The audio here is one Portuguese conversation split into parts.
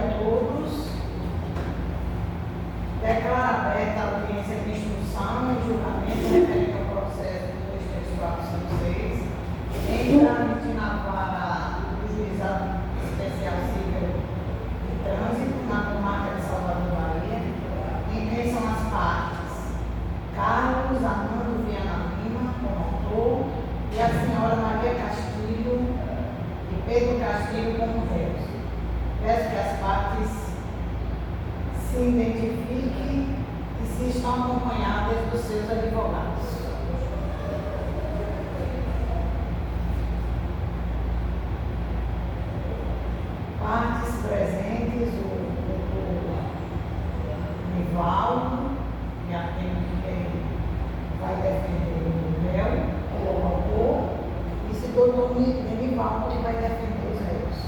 a todos. Declaro aberta a audiência de instrução e julgamento referente ao processo 23456, em trâmite na vara do Juizado Especial Civil de Trânsito, na comarca de Salvador, Bahia, em quem são as partes Carlos Armando Viana Lima, promotor, e a senhora Maria Castilho e Pedro Castilho como réus. Peço que as partes se identifiquem e se estão acompanhadas dos seus advogados. Partes presentes, o doutor Nivaldo, que atende quem vai defender o réu, o autor, e esse doutor Nivaldo que vai defender os réus.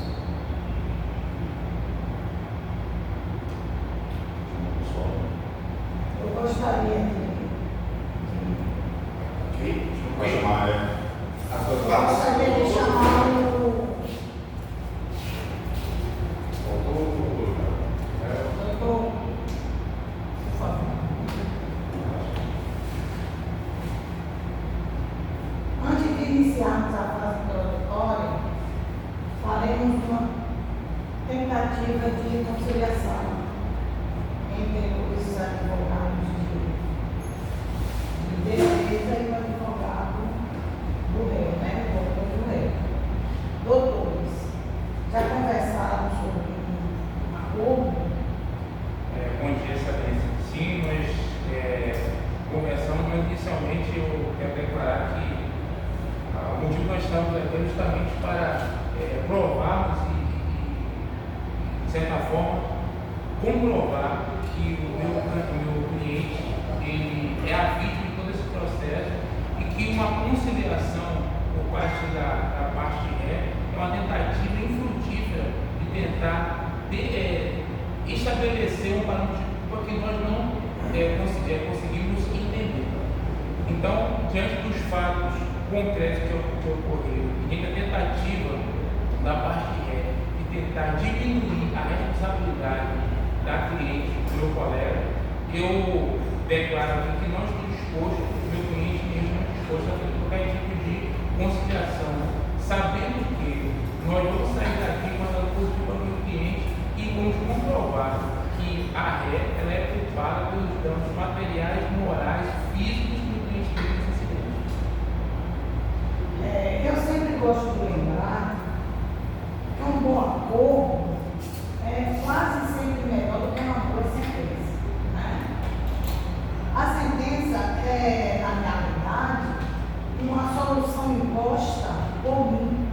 Eu gostaria de chamar o doutor, por favor. Antes de iniciarmos a fase introdutória, faremos uma tentativa de conciliação entre os advogados de defesa e o advogado do réu, né? O doutor do réu. Doutores, já conversaram sobre um acordo? Bom dia, excelência. Sim, nós conversamos, mas inicialmente eu quero declarar que o motivo que nós estamos aqui é justamente para provarmos e, de certa forma, comprovar que o meu cliente ele é a vítima de todo esse processo e que uma conciliação por parte da parte de ré é uma tentativa infrutífera de tentar estabelecer um parâmetro que nós não conseguimos entender. Então, diante dos fatos concretos que ocorreram e de tentativa da parte de ré de tentar diminuir a responsabilidade da cliente, do meu colega, eu declaro aqui que não estou disposto, o meu cliente mesmo não disposto a fazer qualquer tipo de conciliação, sabendo que nós vamos sair daqui com a positivo para o meu cliente e vamos comprovar que a ré ela é culpada pelos danos materiais, morais, físicos que o cliente teve nesse acidente. Eu sempre gosto de lembrar que um bom acordo é quase sempre melhor do que uma boa sentença, né? A sentença é, na realidade, uma solução imposta por mim,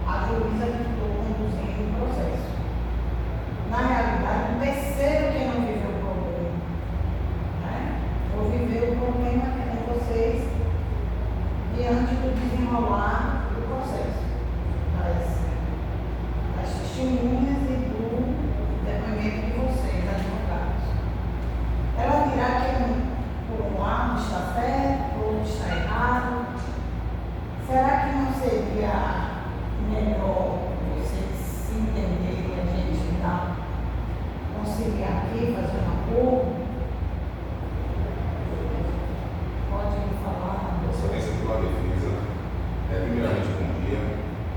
a juíza que estou conduzindo o processo. Na realidade, o terceiro que não viveu o problema, né? Vou viver o problema que é com vocês diante do desenrolar do processo, das testemunhas e do depoimento de vocês, advogados. Ela dirá que por um lado está certo, por outro está errado. Será que não seria melhor vocês se entenderem e a gente conciliar aqui, fazer um acordo? Pode me falar. Excelência pela defesa. Primeiramente, bom dia.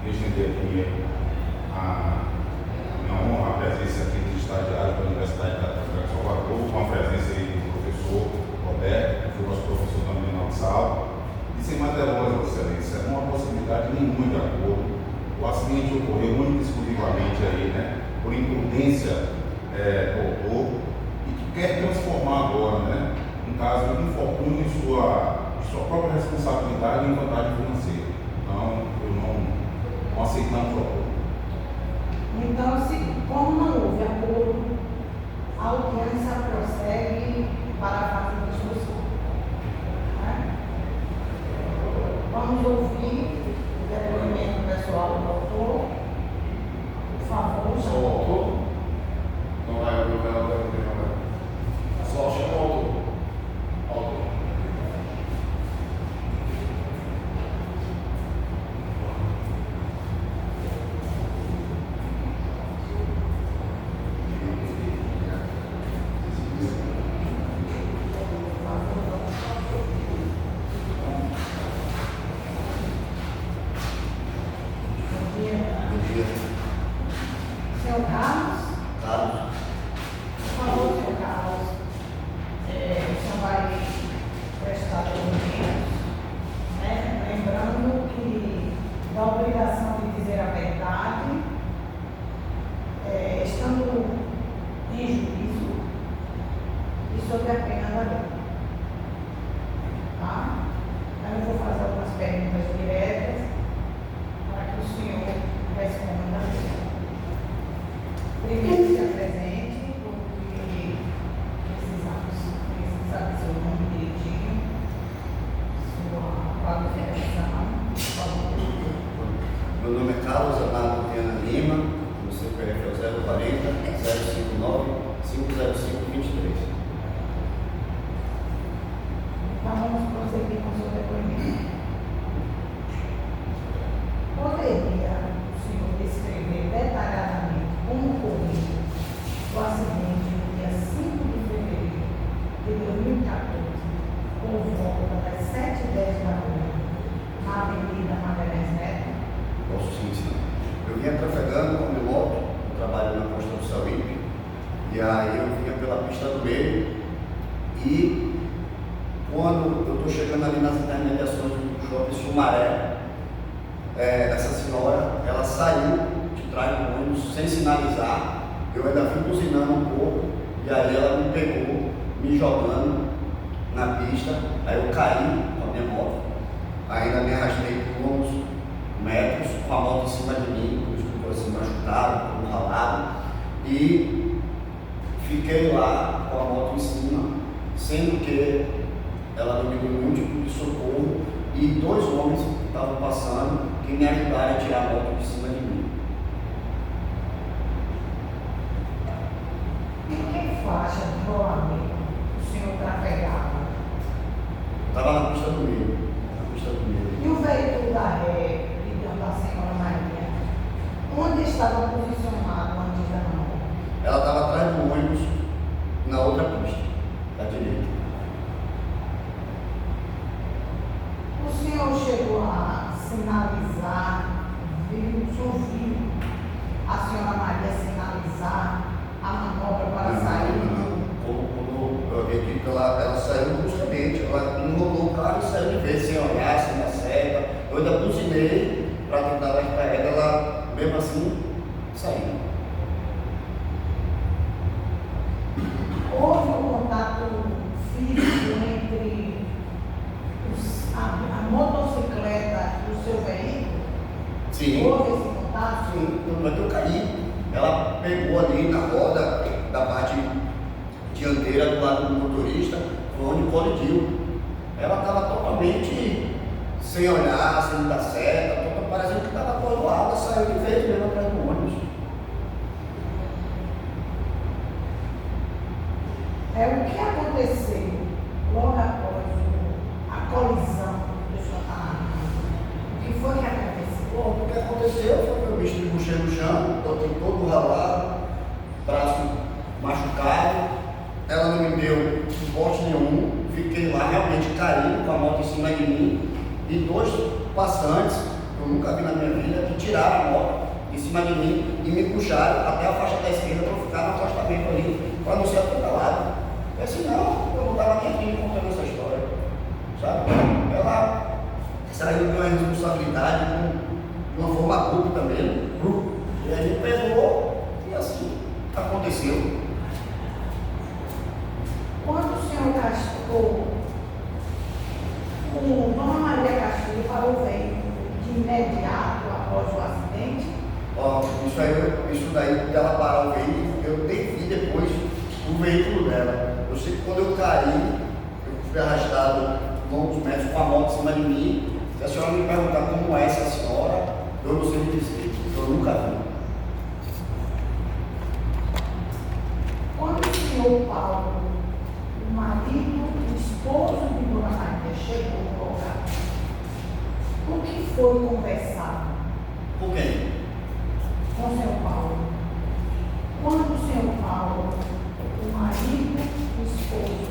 Deixa eu entender aqui a minha honra, a presença aqui dos estagiários da Universidade Católica de Salvador, com a presença aí do professor Roberto, que foi nosso professor também na sala. E sem mais delongas, Excelência, não há possibilidade nenhuma de acordo. O acidente ocorreu única e exclusivamente aí, né, por imprudência do autor e que quer transformar agora, né, um caso de infortúnio em sua própria responsabilidade em vantagem financeira. Então, eu não aceitamos o acordo. Então, como não houve acordo, a audiência prossegue para a fase de instrução. Né? Vamos ouvir o depoimento pessoal do autor. Por favor, Sou o autor? Não vai ouvir o vereador, só chama o autor. Autor. Senhor Carlos? Carlos, Por favor, senhor Carlos, o senhor vai prestar depoimentos, né? Lembrando que da obrigação de dizer a verdade, estando em juízo e sob a pena da lei. Tá? Eu vou fazer algumas perguntas diretas para que o senhor responda. Primeiro, se apresente, porque precisamos saber seu nome direitinho, sua qualificação, por favor. meu nome é Carlos Amado Viana Lima, o CPF é o 040 059 50523. Então, vamos prosseguir com o seu depoimento. Poderia o senhor descrever detalhadamente como ocorreu o acidente no dia 5 de fevereiro de 2014, por volta das 7h10 da manhã, na Avenida Magalhães Neto? Posso sim, sim. Eu vinha trafegando com meu moto, eu trabalho na construção IP, e aí eu vinha pela pista do meio, e quando eu estou chegando ali nas intermediações do shopping Sumaré, essa senhora, ela saiu de trás do ônibus sem sinalizar, eu ainda vim buzinando um pouco, e aí ela me pegou, me jogando na pista, aí eu caí com a minha moto, ainda me arrastei por uns metros, com a moto em cima de mim, com os pneus assim machucados, com um ralado, e fiquei lá com a moto em cima, sendo que ela não me deu nenhum tipo de socorro, e 2 homens que estavam passando que me ajudaram a tirar a moto de cima de mim. Em que faixa de rolamento o senhor trafegava? Estava na pista do meio, na pista do meio. E o veículo da ré, digamos da senhora Maria, onde estava posicionado antes da manobra? Ela estava atrás do ônibus, na outra pista, da direita. O senhor chegou a sinalizar, o senhor viu a senhora Maria sinalizar a manobra para sair do... Quando eu acredito que ela saiu bruscamente, ela enrolou o carro e saiu de vez, sem olhar, sem dar seta. Eu ainda buzinei para tentar alertar ela, mesmo assim, saiu. Houve um contato físico entre a motocicleta e o seu veículo? Sim. Houve esse contato? Sim, mas eu caí. Ela pegou ali na roda da parte dianteira do lado do motorista, foi onde colidiu. Ela estava totalmente sem olhar, sem dar seta, parecendo que estava coroada, saiu de vez mesmo atrás do ônibus. O que aconteceu logo após a colisão do senhor Tamarino? O que foi que aconteceu? Bom, o que aconteceu foi que eu me estribuchei no chão, botei todo ralado, braço machucado, ela não me deu suporte nenhum, fiquei lá realmente caído com a moto em cima de mim, e 2 passantes, que eu nunca vi na minha vida, que tiraram a moto em cima de mim e me puxaram até a faixa da esquerda para eu ficar no acostamento ali, para não ser atropelado. Eu disse, não, eu não estava nem aqui contando essa história, sabe? Ela saiu de uma responsabilidade de uma forma abrupta mesmo, e aí me pegou e assim aconteceu. Quando o senhor Castilho, o Dona Maria Castilho parou o veículo de imediato após o acidente? Ó, isso daí dela parar o veículo, eu nem vi depois o veículo dela. Eu sei que quando eu caí, eu fui arrastado longos metros com a moto em cima de mim. Se a senhora me perguntar como é essa senhora, eu não sei me dizer, eu nunca vi. Quando o senhor Paulo, o marido, o esposo de Dona Maria, chegou no local, o que foi conversado Por quem? com o senhor Paulo? Quando o senhor Paulo, o marido, o esposo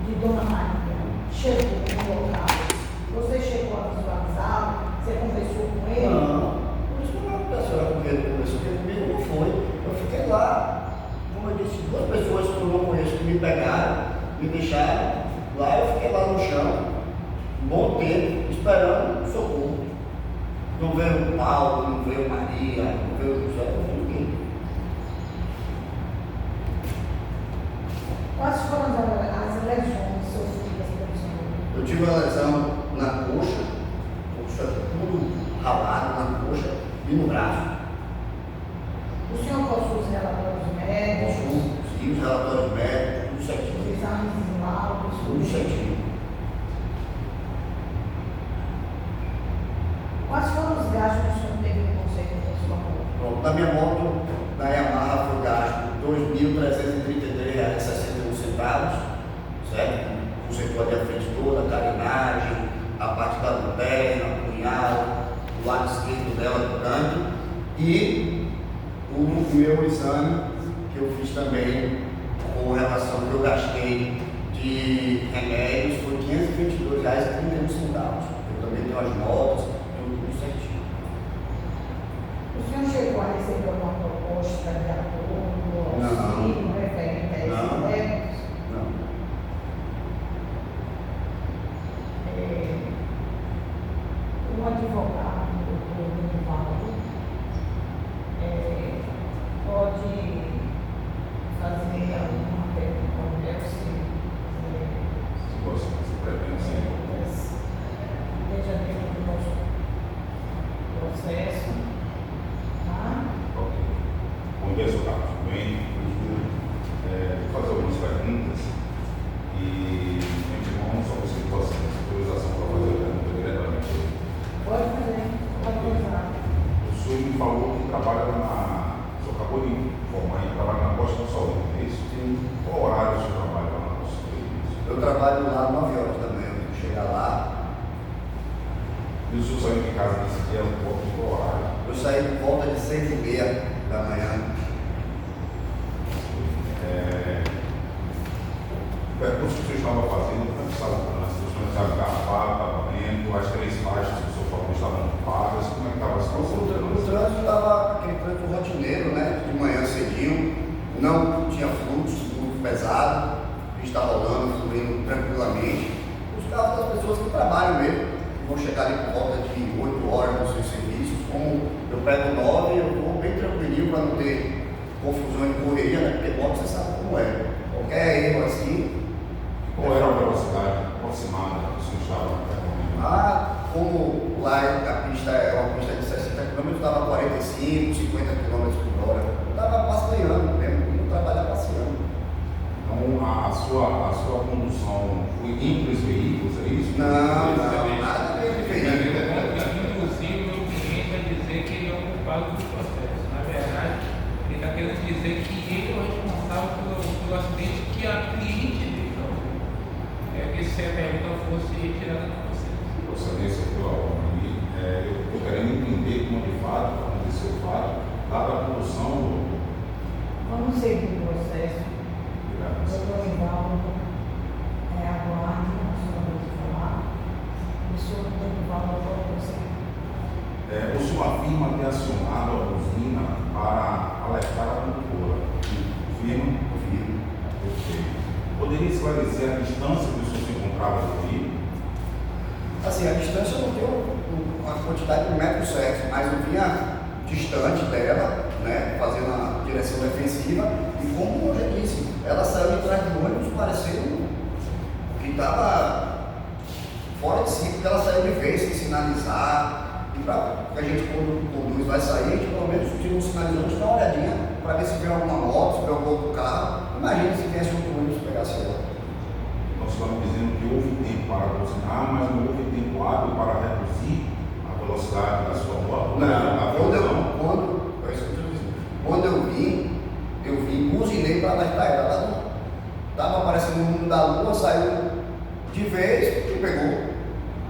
de Dona Maria, chegou no local, você chegou a visualizá-lo? Você conversou com ele? Não, por isso que não, a senhora conversou comigo, não foi. Eu Me deixaram lá, eu fiquei lá no chão, um bom tempo, esperando socorro. Não veio o Paulo, não veio Maria, não veio o José, não veio ninguém. Quais foram as lesões sofridas pelo senhor? Eu tive uma lesão na coxa tudo ralado na coxa e no braço. O senhor possui os relatórios médicos, Consegui os relatórios médicos, tudo os certinho. exames e laudos, Tudo certinho. Quais foram os gastos que o senhor teve no conceito da sua moto? Pronto, na minha moto, na Yamaha, foi gasto R$ 2.333,61, certo? Consertou ali a frente toda, a carenagem, a parte da lanterna, o punhal, o lado esquerdo dela do tanque e o meu exame que eu fiz também com relação ao que eu gastei de remédios foi R$ 522,31. Eu também tenho as notas, tudo certinho. O senhor chegou a receber alguma proposta de apoio, Não. auxílio, referente a esses Não. débitos? Não. O advogado, o doutor Denivaldo, pode fazer alguma pergunta ao meu Se você pretende sim. esteja dentro do nosso processo, tá? Ok. Bom dia, seu Carlos. Tudo bem? Vou fazer algumas perguntas e, antemão, só você que possa ter autorização para fazer a pergunta diretamente. Pode fazer, pode usar. O senhor me falou que trabalha o senhor acabou de informar que trabalha na Costa do Sol, é isso? Sim. Qual horário o senhor trabalha lá na Costa do Sol? Eu trabalho lá 9 horas da manhã, eu tenho que chegar lá. E o senhor saiu de casa nesse dia, qual horário? Eu saí por volta de 6h30 da manhã. O percurso que o senhor estava fazendo, como é que estava o trânsito? O senhor estava engarrafado, estava lento, as 3 faixas que o senhor falou estavam ocupadas, como é que estava a situação do O trânsito? trânsito estava aquele trânsito rotineiro, né? De manhã cedinho, não tinha fluxo muito pesado, a gente está rolando, fluindo tranquilamente. Os carros das pessoas que trabalham mesmo, que vão chegar ali por volta de 8 horas nos seus serviços. Como eu pego 9, eu vou bem tranquilinho para não ter confusão e correria, né? Porque moto você sabe como é. Qualquer erro assim. Qual era a velocidade aproximada que o senhor estava percorrendo? Como lá a pista é uma pista de 60 km, eu estava 45, 50 km por hora. Eu estava passeando mesmo, indo trabalhar passeando. Então, a sua condução foi entre os veículos, é isso? Não, nada a ver com veículo. Inclusive, o cliente vai dizer que ele é o culpado do processo. Na verdade, ele está querendo dizer que ele é o responsável pelo acidente que a cliente dele causou. É que se a pergunta fosse retirada do processo. Procedência pela ordem. Eu estou querendo entender como de fato aconteceu o fato, dada a condução do. Vamos seguir o processo. Obrigado. Doutor Ivaldo, aguarde, nós vamos falar. O senhor Denivaldo, agora você. O senhor afirma ter acionado a buzina para alertar a condutora. Confirma? Confio. Perfeito. Poderia esclarecer a distância que o senhor se encontrava do veículo? Assim, a distância eu não tenho uma quantidade de metros certos, mas eu vinha distante dela, né, fazendo a direção defensiva, e como eu já disse, ela saiu de trás do ônibus parecendo que estava fora de si, porque ela saiu de vez, sem sinalizar, e para a gente, quando conduz vai sair, a gente pelo menos tira um sinalizante, dá uma olhadinha, para ver se vem alguma moto, se vem algum outro carro. Imagina se viesse outro ônibus e pegasse ela. Nós estamos dizendo que houve tempo para buzinar, mas não houve tempo hábil para reduzir a velocidade da sua moto. Quando eu vim, buzinei para alertar ela. Ela estava aparecendo no mundo da lua, saiu de vez e pegou.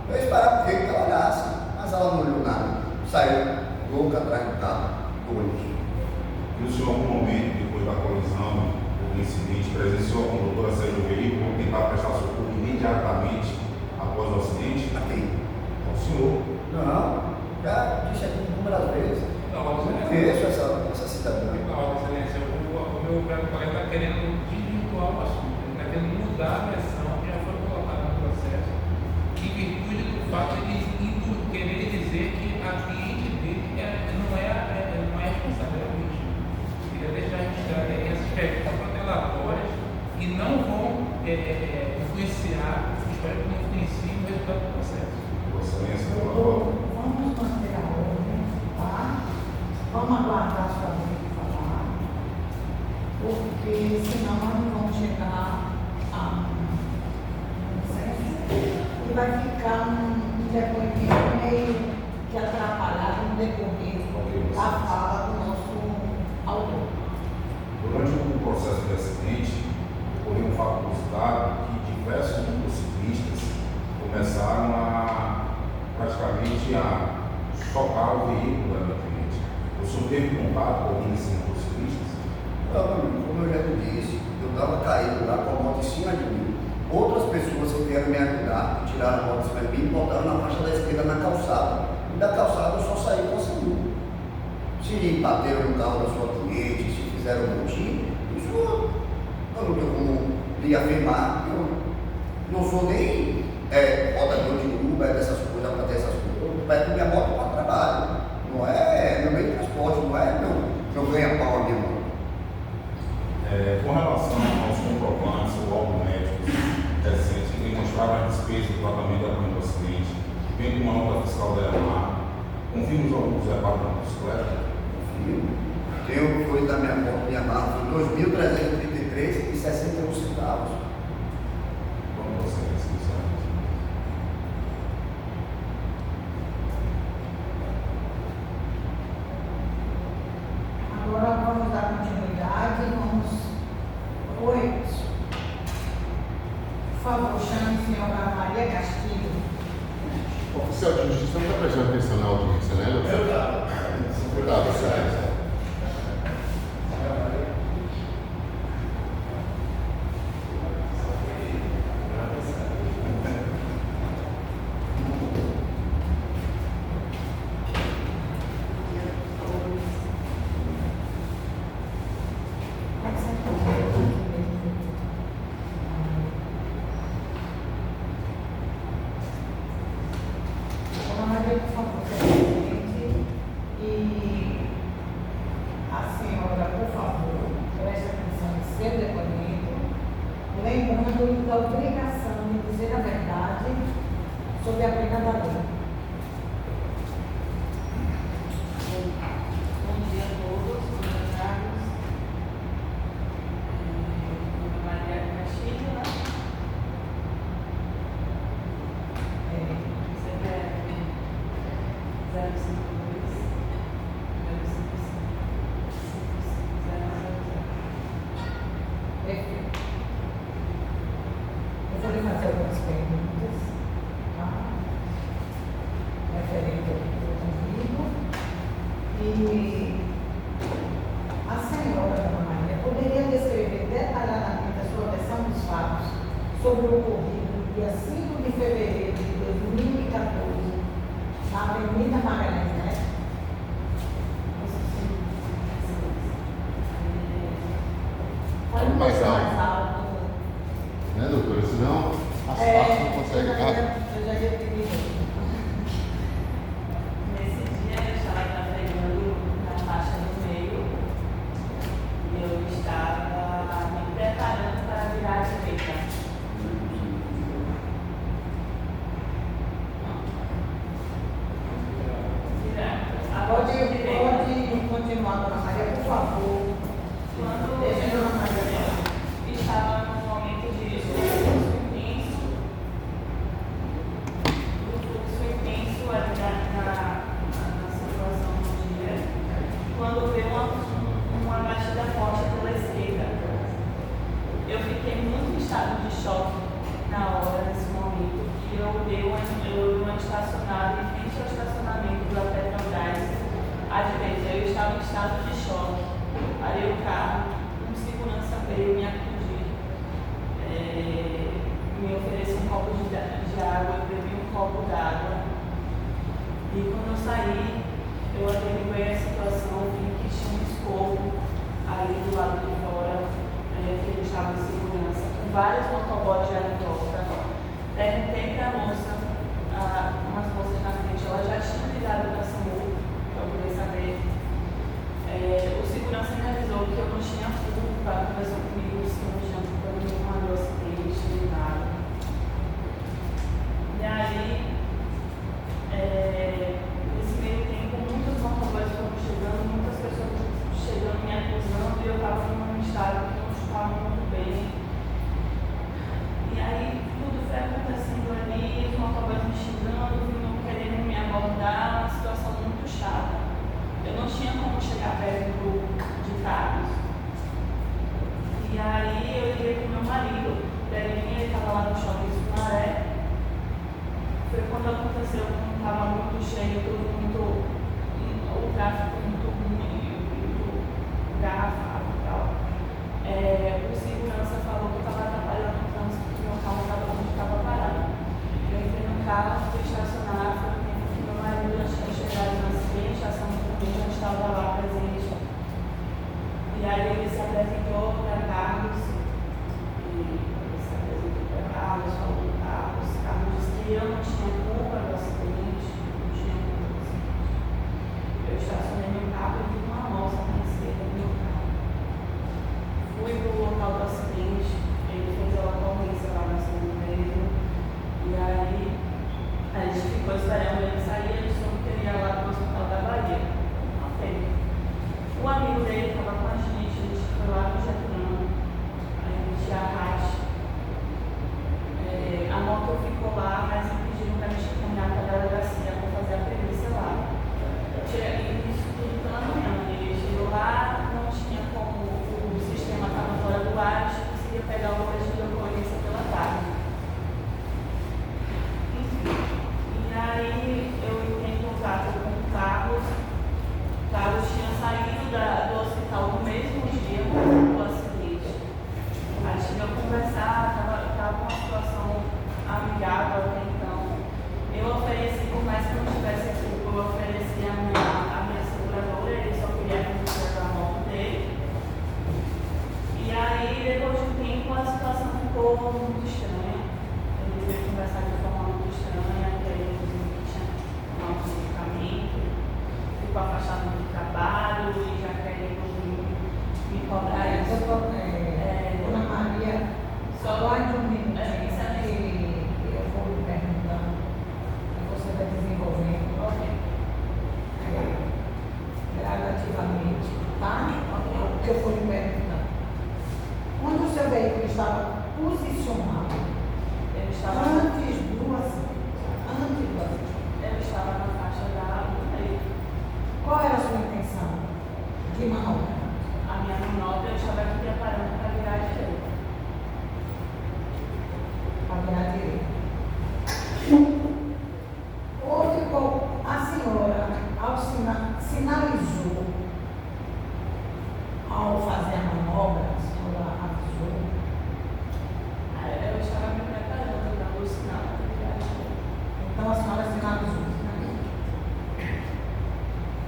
Eu esperava porque ela olhasse, mas ela não olhou nada. Saiu louca atrás do carro, do ônibus. E o senhor, em algum momento, depois da colisão, do incidente, presenciou a condutora sair do veículo ou tentar prestar socorro imediatamente após o acidente? Aqui. O senhor. Não, já disse aqui inúmeras vezes. Não, Eu você conheço essa cidadã. Não, excelência, o meu colega está querendo desvirtuar o assunto, ele está querendo mudar a influenciar, espero que não influencie o resultado do processo. Vossa Excelência, por favor. Vamos manter a ordem, tá? Vamos aguardar a sua vez de falar, porque senão nós não vamos chegar a um consenso e vai ficar um depoimento meio que atrapalhado no decorrer da fala do nosso autor. Durante o processo de acidente, ocorreu um fato inusitado que diversos motociclistas começaram praticamente a chocar o veículo da minha cliente. O senhor teve contato com algum desses motociclistas? Não, como eu já te disse, eu estava caído lá com a moto em cima de mim. Outras pessoas que vieram me ajudar, tiraram a moto em cima de mim e botaram na faixa da esquerda na calçada. E da calçada eu só saí com a segunda. Se bateram no carro da sua cliente, se fizeram um motim, isso eu não tenho como lhe afirmar. Eu não sou nem rodador de Uber, dessas coisas, para ter essas coisas. Eu pego minha moto para trabalho. Não é meu meio de transporte, não é meu ganha-pau a minha moto. Com relação aos comprovantes ou laudos médicos recentes que demonstravam a despesa do tratamento da do acidente, bem como a nota fiscal da EMAR, confirmos alguns reparos da motocicleta? Tenho coisa da minha moto, minha marca, foi R$ 2.333,61. Como você responsável? Agora vamos dar continuidade, Oi, por favor, chame a senhora Maria Castilho. Oficial de Justiça não está prestando atenção na audiência, né, doutor? Eu estava. Tá, certo. Dona Maria, por favor, presidente, e a senhora, por favor, preste atenção no seu depoimento, lembrando da obrigação de dizer a verdade sobre a pena da lei. Bom dia a todos, honorários. Meu nome é Maria Castilho, né? CPF 052 Perfeito. Eu vou lhe fazer algumas perguntas, tá? Referente ao que foi convido. E a senhora, Dona Maria, poderia descrever detalhadamente a sua versão dos fatos sobre o ocorrido no dia 5 de fevereiro de 2014, na Avenida Magalhães Neto? Fale um Mais pouco alto. mais alto. Né, doutora? Senão as partes não conseguem. Eu já ia pedir. Nesse dia eu estava trafegando na faixa do meio e eu estava me preparando para virar à direita. Pode continuar, Dona Maria, por favor. Quando Deixa a Dona Maria falar. eu estava num momento de fluxo intenso ali na situação do dia, quando veio uma batida forte pela esquerda. Eu fiquei muito em estado de choque na hora, nesse momento, e eu dei uma estacionada em frente ao estacionamento da Petrobras à direita. Eu estava em estado de choque, parei o carro, um segurança veio me acudir, me ofereceu um copo de água, eu bebi um copo d'água. E quando eu saí, eu averiguei a situação, vi que tinha um escopo ali do lado de fora, que ele estava em segurança, com vários motoboys ali em volta. Perguntei para a moça, umas moças na frente, ela já tinha ligado para a SAMU, para poder saber. O segurança me avisou que eu não tinha culpa, conversou comigo, disse que eu não tinha culpa nenhuma do acidente. lá no shopping Sumaré. Foi quando aconteceu, quando estava muito cheio, tudo muito, o tráfego muito ruim, muito garrafado e tal. O segurança falou que estava atrapalhando o trânsito, que o meu carro estava parado. Eu entrei no carro, fui estacionar, foi o tempo que meu marido já tinha chegado na frente, a ação também já estava lá presente. E aí ele se apresentou para Carlos, falou do Carlos disse que eu não tinha culpa do acidente, não tinha culpa do acidente. Eu estacionei meu carro e vi uma moça na esquerda do meu carro. Fui para o local do acidente, ele fez a ocorrência lá na segunda mesmo, e aí a gente ficou esperando ele sair, ele soube que ele ia lá para o hospital da Bahia. Ok. O amigo dele estava com a gente foi lá no Getúlio, a gente arraste. A moto ficou lá, mas me pediram para a gente caminhar para a delegacia para fazer a perícia lá. Isso tudo pela manhã. Ele chegou lá, não tinha como, o sistema estava fora do ar, a gente conseguia pegar o boletim de ocorrência pela tarde. Enfim. E aí eu entrei em contato com o Carlos. O Carlos tinha saído do hospital no mesmo dia do acidente. A gente ia conversar, estava uma situação amigável até então. Eu ofereci, por mais que não tivesse a culpa, eu ofereci a minha seguradora, ele só queria que eu fizesse a moto dele. E aí, depois de um tempo, a situação ficou muito estranha. Ele veio conversar de forma muito estranha, que ele inclusive tinha tomado um medicamento, ficou afastado do trabalho e já queria me cobrar isso. Dona Maria, só guarde um minutinho que eu vou lhe perguntando e você vai desenvolvendo gradativamente, tá? O que eu vou lhe perguntando. Quando o seu veículo estava posicionado, Ele estava antes do acidente, Eu estava na faixa da meio. qual era a sua intenção de manobra? A minha manobra, eu estava aqui preparando para virar à direita. Para virar à direita. A senhora, ao sinalizou, ao fazer a manobra, a senhora avisou. Eu estava me preparando para o sinal para virar à direita. Então a senhora sinalizou.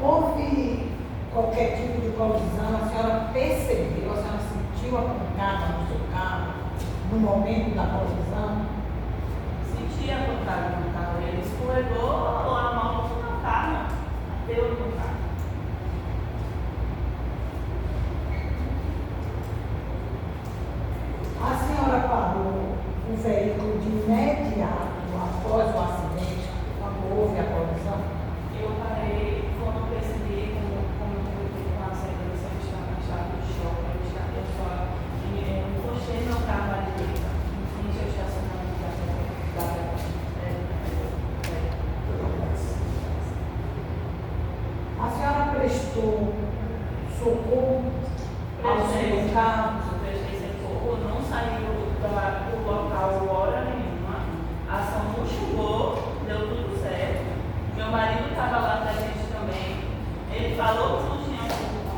Houve qualquer tipo de colisão, a senhora percebeu, a senhora sentiu a pancada no seu carro no momento da colisão? Senti a pancada no carro. Ele escorregou a moto no carro, bateu no carro. A senhora parou o veículo de imediato após o acidente, quando houve a colisão? Eu parei, quando eu percebi, como eu fui com a segurança, eu estava em estado de choque, eu só encostei meu carro à direita, em frente ao estacionamento da A senhora prestou socorro ao seu carro? Eu prestei socorro, não saí do local hora nenhuma, a ação não chegou, deu tudo certo. Meu marido estava lá pra gente também. Ele falou que não tinha culpa.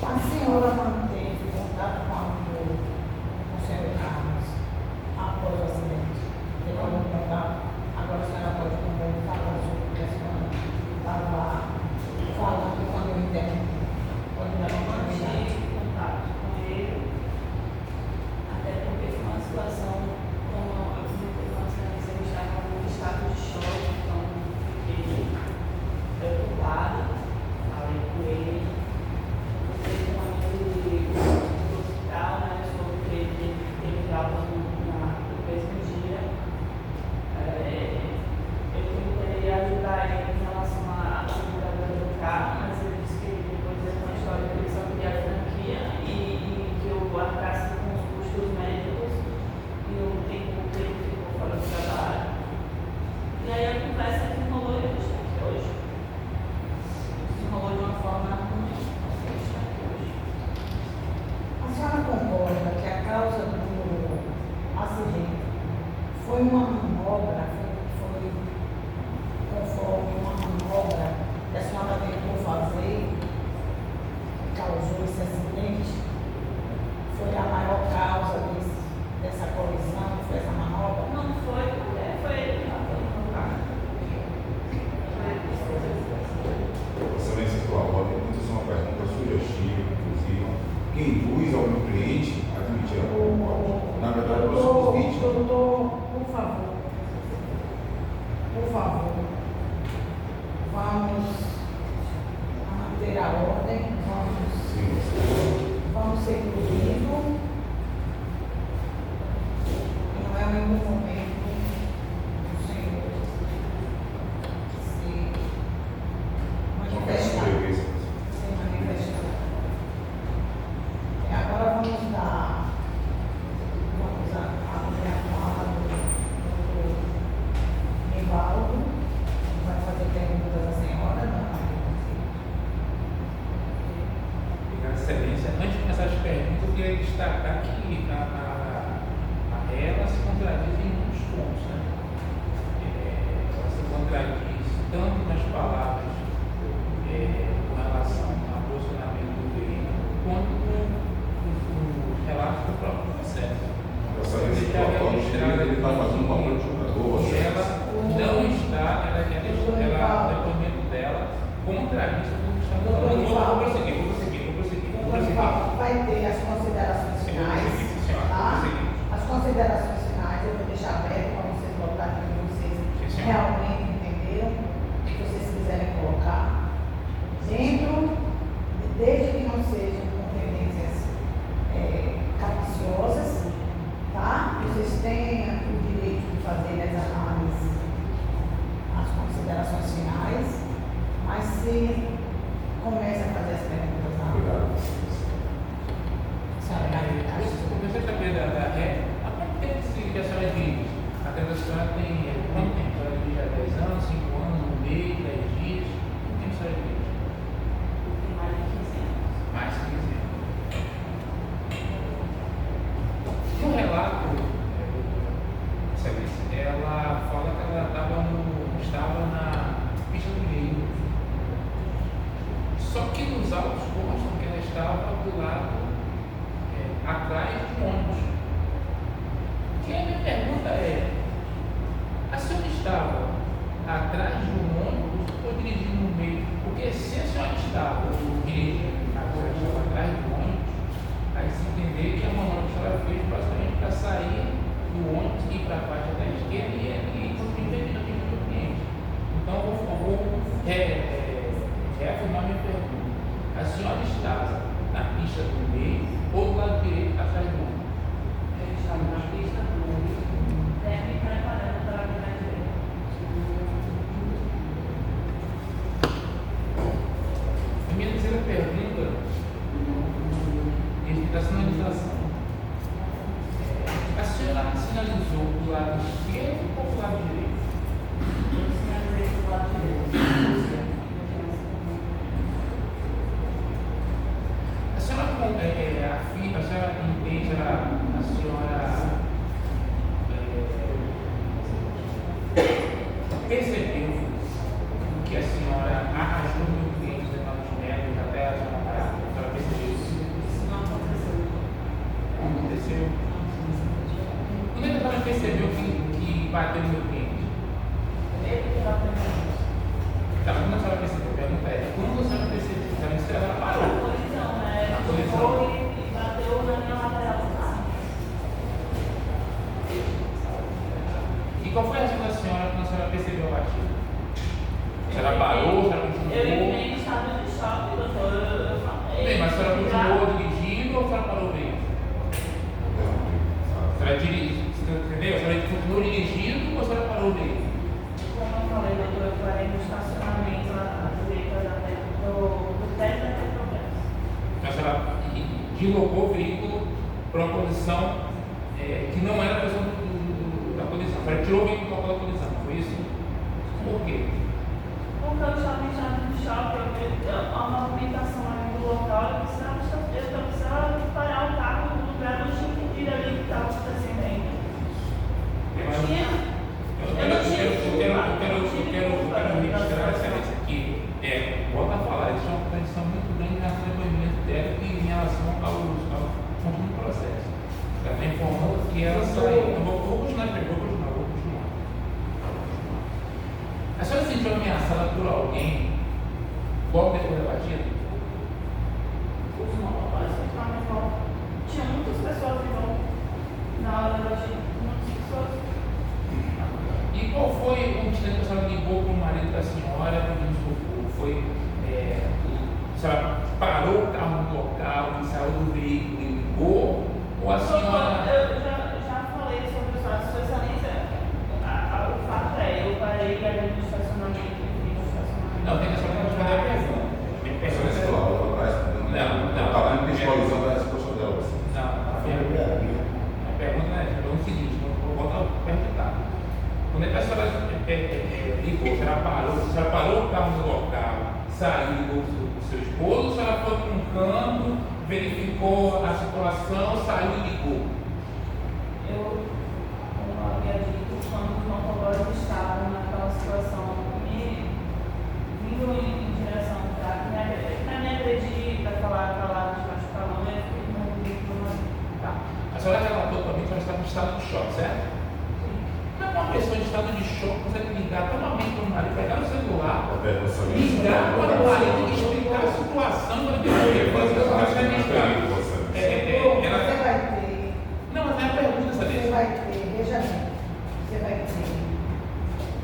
A senhora manteve contato com o senhor Carlos após o acidente? Teve algum contato? Agora a senhora pode também falar sobre o que a senhora estava falando quando eu interrompi. Pode foi uma manobra, foi conforme uma manobra que a senhora tentou fazer, que causou esse acidente. Foi a maior causa dessa colisão, foi essa manobra? Não foi, foi ele que bateu no carro. Excelência, sua ordem, muitas são uma pergunta sugestiva, inclusive, que induz ao meu cliente a admitir a culpa. Na verdade, nós somos vítimas. Doutor, por favor, vamos manter a ordem, vamos seguir o livro. Não é o único momento do Senhor se manifestar. Se manifestar. E agora vamos abrir a fala do doutor Nivaldo, que vai fazer perguntas à senhora, Obrigado, Excelência. Antes de começar as perguntas, eu queria destacar que ela se contradiz em muitos pontos, né? Ela se contradiz tanto nas palavras com relação ao posicionamento do veículo, quanto nos relatos do próprio processo. Ele está fazendo um papel de jogador. E ela não está, o depoimento dela contradiz o que está falando. Vou prosseguir. vai ter as considerações finais, tá? As considerações finais eu vou deixar aberto para vocês colocarem o que vocês realmente entenderam, se vocês quiserem colocar dentro, desde que não sejam competências capciosas, tá? Vocês tenham o direito de fazer as análises, as considerações finais, mas se comece a fazer as perguntas na Obrigado. Comecei a saber da ré. Há quanto tempo que a senhora dirige? A casa da senhora tem quanto tempo? A senhora dirige há 10 anos, 5 anos, 1 mês, 10 dias? Quanto tempo a senhora dirige? Mais de 15 anos. Mais de 15 anos. No relato, Excelência, ela fala que ela estava na pista do meio. Só que nos autos mostram que ela estava do lado atrás do ônibus. E a minha pergunta é: a senhora estava atrás do ônibus ou dirigindo no meio? Porque se a senhora estava dirigindo, agora estava atrás do ônibus, aí se entender que a manobra que a senhora fez basicamente para sair do ônibus e ir para a parte da esquerda e continuar a pista do cliente. Então eu vou reafirmar minha pergunta: a senhora estava na pista do meio ou do lado direito atrás do ônibus? Eu estava na pista do ônibus, me preparando para vir na direita. A minha terceira pergunta diz da sinalização. A senhora sinalizou do lado esquerdo ou do lado direito? Eu sinalizei do lado direito. A senhora a senhora entende, a senhora percebeu que a senhora ajudou o meu cliente a levar os médicos até a senhora parar? A senhora percebeu isso? Isso não aconteceu. Não aconteceu? Quando é que a senhora percebeu que bateu no meu cliente? Ele que bateu no ônibus. Tá, quando a senhora percebeu? A pergunta é: quando a senhora percebeu? A senhora A parou. colisão, né? A colisão. Foi e bateu na minha lateral do carro. E qual foi a reação da senhora quando a senhora percebeu a batida? A senhora parou, a senhora Eu continuou? entrei em estado de choque, doutor. Eu falei. Bem, mas a senhora continuou dirigindo ou a senhora parou o veículo? A senhora entendeu? A senhora continuou dirigindo ou a senhora parou o veículo? Como eu falei, doutor, eu parei no estacionamento à direita do teto da Petrobras. Então a senhora deslocou o veículo para uma posição que não era a posição da colisão. A senhora tirou o veículo do local da colisão, foi isso? Por quê? Porque eu estava em estado de choque, eu vi a movimentação ali do local, eu precisava parar o carro no lugar, não tinha entendido ali o que estava acontecendo ainda. Eu tinha E ela saiu. Eu vou continuar. A senhora se sentiu ameaçada por alguém logo depois da batida? Os rapazes estavam em volta. Tinha muitas pessoas em volta. Na hora da batida, muitas pessoas. E qual foi o motivo que a senhora ligou para o marido da senhora pedindo socorro? Foi, a senhora parou o carro no local, saiu do veículo e ligou? Ou a senhora... Eu já falei sobre os fatos. Sua Excelência, o fato é, eu parei ali no estacionamento. Não, tem que responder a pergunta. Você vai falar, ela vai respondendo. Não. Está contextualizando a resposta dela. Não, a pergunta é o seguinte, vou voltar perto de cá. Quando a senhora ligou, a senhora parou o carro no local, saiu, ligou para o seu esposo, a senhora foi para um canto, verificou a situação, saiu e ligou? Eu, como havia dito, quando os motoboys estavam naquela situação, vindo em direção para me agredir, para falar palavras de machucar a mão, eu fiquei com um grito no marido. Tá. A senhora relatou para mim que ela estava em estado de choque, certo? Não é uma pessoa em estado de choque consegue ligar calmamente para o marido, pegar o celular, ligar para o marido e explicar a situação para ele ver. Você vai ter. Não, mas é a pergunta, Você sabe? vai ter, veja bem, você vai ter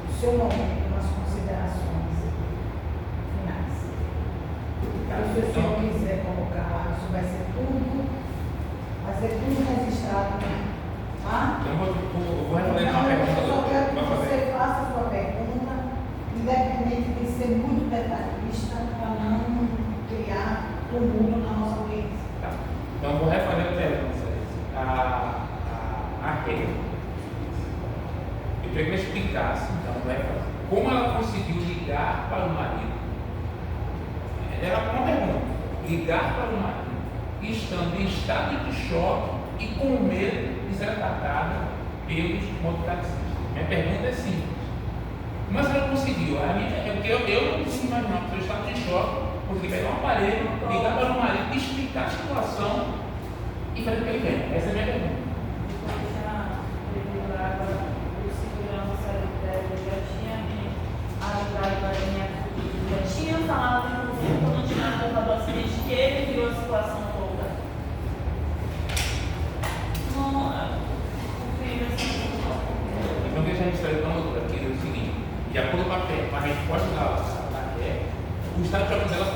o seu momento nas considerações finais. Então, se o senhor quiser colocar, isso vai ser tudo registrado, tá? Então, eu vou responder uma Então, pergunta. eu só quero que Vai fazer. você faça a sua pergunta, independente de ser muito detalhista, para não criar tumulto na nossa audiência. Tá. Então, eu vou refazer a pergunta. A rede. Eu queria que ela explicasse, então, como ela conseguiu ligar para o marido. Era uma pergunta. Ligar para o marido, estando em estado de choque e com medo de ser atacada pelos mototaxistas. Minha pergunta é simples. Mas ela conseguiu. Eu não consigo imaginar que eu estado de choque, conseguir pegar um aparelho, ligar para o marido, explicar a situação e fazer o que ele quer. Essa é a minha pergunta. O segurança já tinha me ajudado a minha vida. Já tinha falado, inclusive, quando tinha contado o acidente, que ele viu a situação toda. Não, confio assim. Então, deixa a gente sair para aqui o seguinte: de acordo com a resposta da RE, o estado de choque dela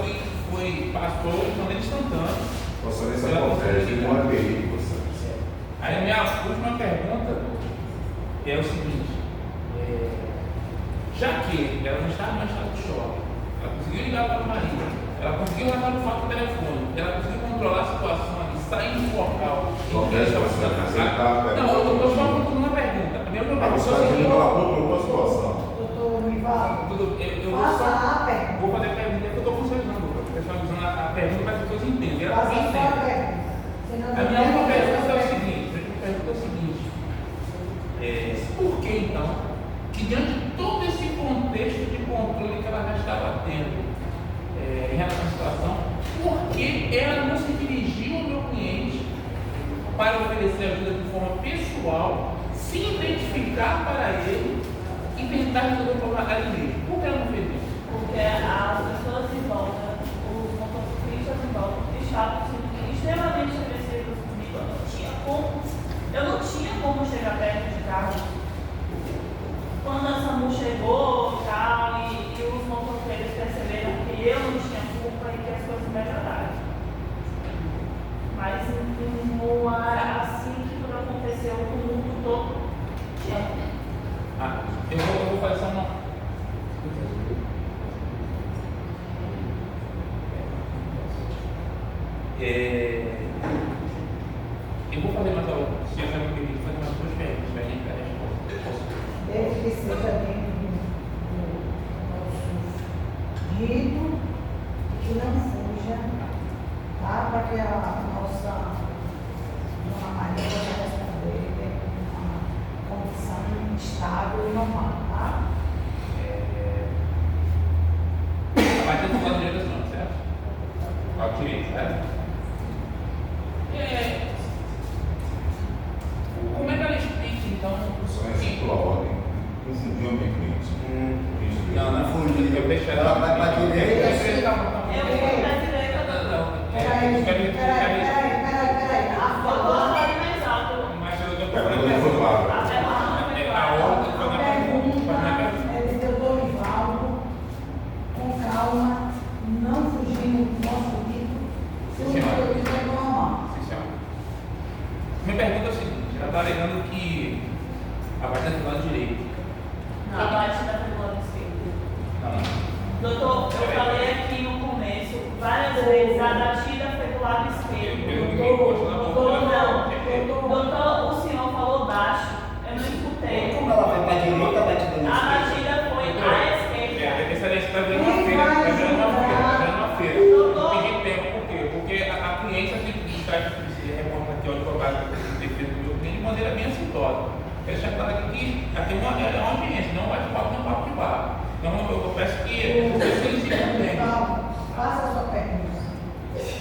passou de maneira instantânea. Você nessa conversa não é perigo, você. Aí a minha última pergunta é o seguinte: já que ela não estava mais em estado de choque, ela conseguiu ligar para o marido, ela conseguiu levar o fato do telefone, ela conseguiu controlar a situação ali, sair do local em que ela estava sendo atacada. Não, eu estou só contando uma pergunta. A minha outra pergunta é o seguinte: Doutor Rivaldo, eu vou faça só. a pergunta. Vou fazer a pergunta que eu estou funcionando, porque eu estou usando a pergunta para que as pessoas entendam. Faça a sua pergunta. Senão A minha outra pergunta é o seguinte: por que então, que diante de todo esse contexto de controle que ela já estava tendo em relação à situação, por que ela não se dirigiu ao meu cliente para oferecer ajuda de forma pessoal, se identificar para ele e tentar resolver o problema ali mesmo? Por que ela não fez isso? Porque as pessoas em volta, os motociclistas em volta, estavam extremamente agressivos comigo. Eu não tinha como chegar perto de carro. Quando a SAMU chegou e os motoqueiros perceberam que eu não tinha culpa e que as coisas melhoraram. Mas não é assim que tudo aconteceu, o mundo todo. Eu vou fazer só uma. Eu vou fazer mais algo. Se eu me permitir, fazer umas duas perguntas para a gente dar a resposta. Desde que seja dentro do nosso dito e que não fuja, tá? Para que a nossa Dona Maria possa responder em uma condição estável e normal, tá? A partir do lado direito da senhora, certo? Lado direito, certo? Como é deixar Ela vai para a direita. Eu fui pra direita, doutor. Peraí. A Eu tô fala, falando mais alto. Mas eu tô Pega falando todo mundo do lado. A pergunta foi a clara. ordem que eu a tô pergunta fazendo. é de doutor Ivaldo, com calma, não fugindo do nosso dito, se o motorista é normal. Minha pergunta é a seguinte, ela está alegando que a batida do lado direito. Não, a batida foi do lado esquerdo. Não. Doutor, eu falei aqui no começo, várias vezes, a batida foi do lado esquerdo. Pelo que me encosta na boca, Doutor, o senhor falou baixo, eu não escutei. Como ela vai para a direita, a batida A na esquerda. batida foi à esquerda. Essa está virando uma feira, está virando uma feira. Eu pedi tempo, por quê? Porque a cliente tem que estar se reporta aqui onde colocar o defeito do meu cliente de maneira bem assintosa. Quero deixar claro aqui que aqui é uma audiência, não vai de papo, não papo de bar. Então eu peço que eles se entendam. Então, faça a sua pergunta.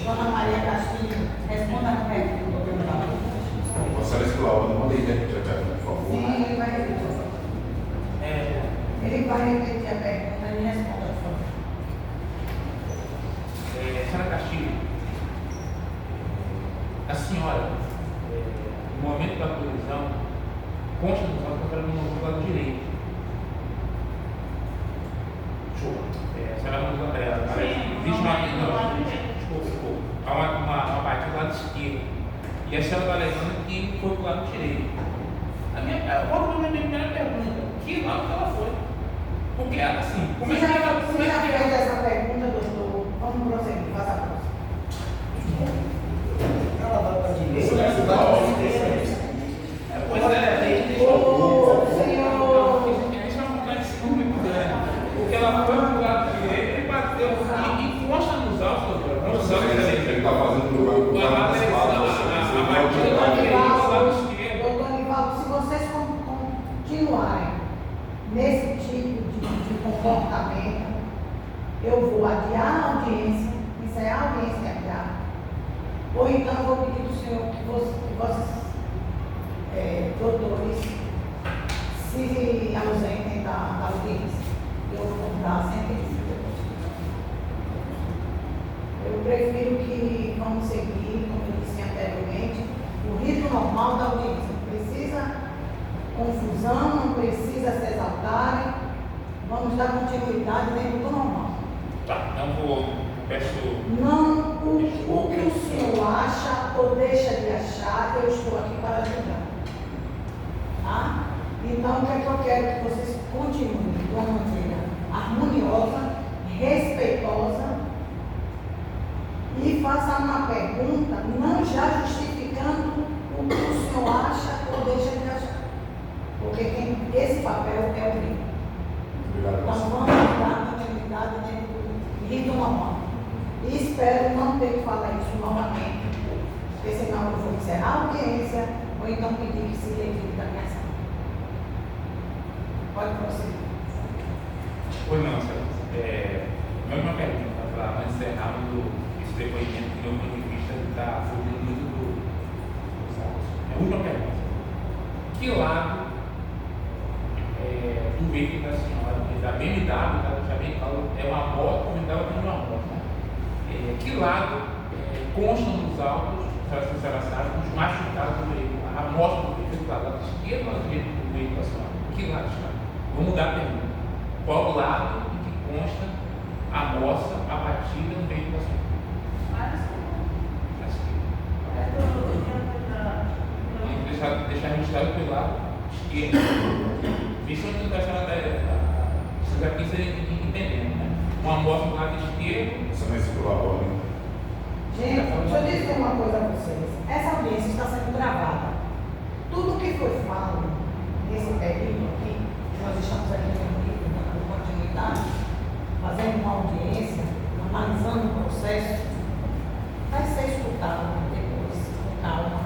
Dona Maria Castilho, responda a pergunta do doutor Ivaldo. Vossa Excelência Laura, manda aí repetir a pergunta, por favor. Sim, ele vai repetir. Ele vai repetir a pergunta e responda, por favor. Senhora Castilho, a senhora, no momento da colisão, consta dos autos que ela não usou do lado direito. Show. A senhora não usou existe uma desculpa. Há uma batida do lado esquerdo. E a senhora está alegando que foi do lado direito. Qual foi a minha primeira pergunta? Que lado que ela foi? Porque assim, como é que ela Você já fez essa pergunta, doutor? Vamos prosseguir, faça a próxima. Ela vai para a direita, Excelência ela vai para a Laura. esquerda. Pois é, Ô, senhor. isso é uma contradição muito grande. Porque ela foi pro lado direito e bateu e consta nos autos, doutor. Consta nos autos Ele está fazendo do lado a batida do lado direito do lado esquerdo. Doutor Ivaldo, se vocês continuarem nesse tipo de comportamento, eu vou adiar a audiência, encerrar a audiência e adiar. Ou então eu vou pedir do senhor que vocês, doutores, se ausentem da audiência. Eu vou dar a sentença depois. Eu prefiro que vamos seguir, como eu disse anteriormente, o ritmo normal da audiência. Não precisa confusão, não precisa se exaltarem. Vamos dar continuidade dentro do normal. Tá, então peço. Não o que o senhor acha ou deixa de achar, eu estou aqui para ajudar. Tá? Então, o que é que eu quero que vocês continuem de uma maneira harmoniosa, respeitosa e façam uma pergunta, não já justificando o que o senhor acha ou deixa de achar. Porque esse papel é o meu. Obrigado, Então, Vossa vamos dar continuidade dentro do ritmo normal. E espero não ter que falar isso novamente, porque senão eu vou encerrar a audiência ou então pedir que se retire da minha sala. Pode prosseguir. Pois não, senhora. Mesma pergunta, para encerrarmos esse depoimento que, do meu ponto de vista, está fugindo muito dos autos. É uma pergunta. Que lado do veículo da senhora, da BMW, tá? Já bem claro, é uma moto, como BMW tem uma moto, né? Que lado constam nos autos, se a senhora sabe, os machucados do veículo, a amostra do veículo, do lado esquerdo ou lado direito do veículo da senhora? Que lado está? Vou mudar a pergunta. Qual o lado em que consta a amostra, a batida no veículo da senhora? À esquerda. Vamos deixar registrado pelo lado esquerdo. Isso é o que a senhora está. Vocês aqui seriam entendendo, né? Uma amostra do lado esquerdo. Excelência Laura. Gente, deixa eu dizer uma coisa a vocês. Essa audiência está sendo gravada. Tudo que foi falado nesse período aqui, nós estamos aqui dando continuidade, fazendo uma audiência, analisando o processo, vai ser escutado depois, com calma,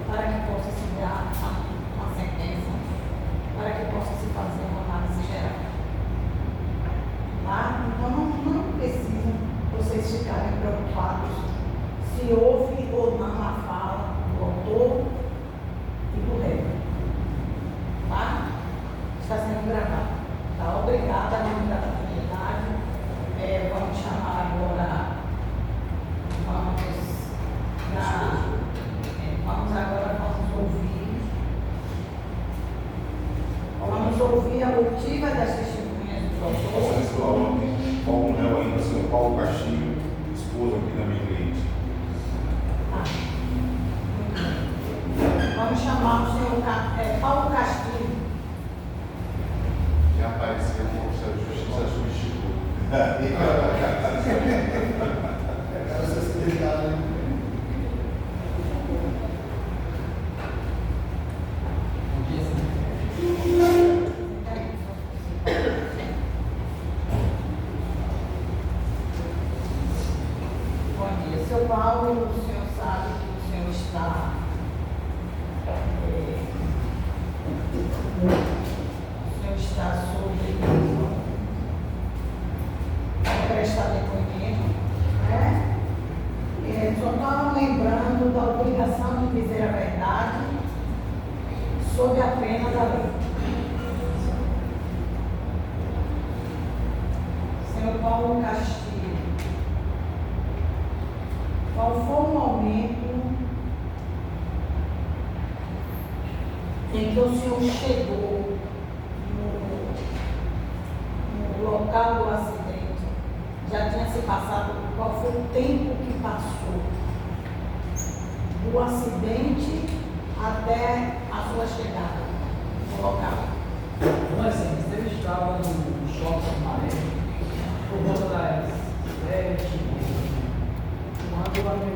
para que possa se dar uma sentença, para que possa se fazer uma análise geral. Tá? Então não precisam vocês ficarem preocupados se houve ou não a fala ouvir a motiva das testemunhas do autor. Passando pela ordem, Paulo Léo ainda, senhor Paulo Castilho, esposo aqui da minha cliente. Vamos chamar o senhor Paulo Castilho. Já apareceu como Oficial de Justiça substituto. Quero ser secretário. Bom dia. Seu Paulo, o senhor sabe que o senhor está sobre prestar depoimento, né? Só estava lembrando da obrigação de dizer a verdade sob a pena da lei. Senhor Paulo Castilho, qual foi o momento em que o senhor chegou no local do acidente? Já tinha se passado, qual foi o tempo que passou do acidente até a sua chegada no local? Então, assim, eu estava no shopping Maré, por volta das 7, quando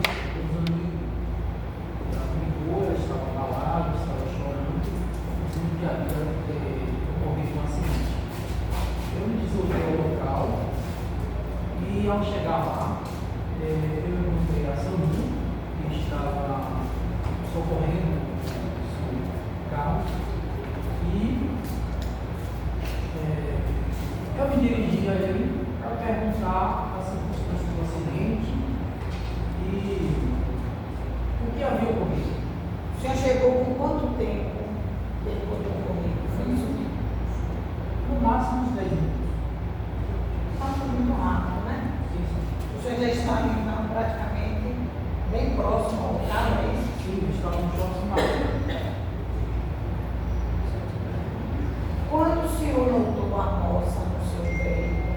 os amigos estavam balados, estavam chorando, dizendo que havia ocorrido um acidente. Eu me desliguei ao local e, ao chegar lá, eu encontrei a Sandra, que estava socorrendo o carro, e eu me dirigi a ele para perguntar as circunstâncias do acidente e o que havia ocorrido. O senhor chegou com quanto tempo depois do ocorrido? Foi isso mesmo? No máximo uns 10 minutos. Passa muito rápido, né? O senhor já estava então praticamente bem próximo ao local, é isso? Sim, eu estava no shopping Maré. Quando o senhor notou a moça no seu veículo,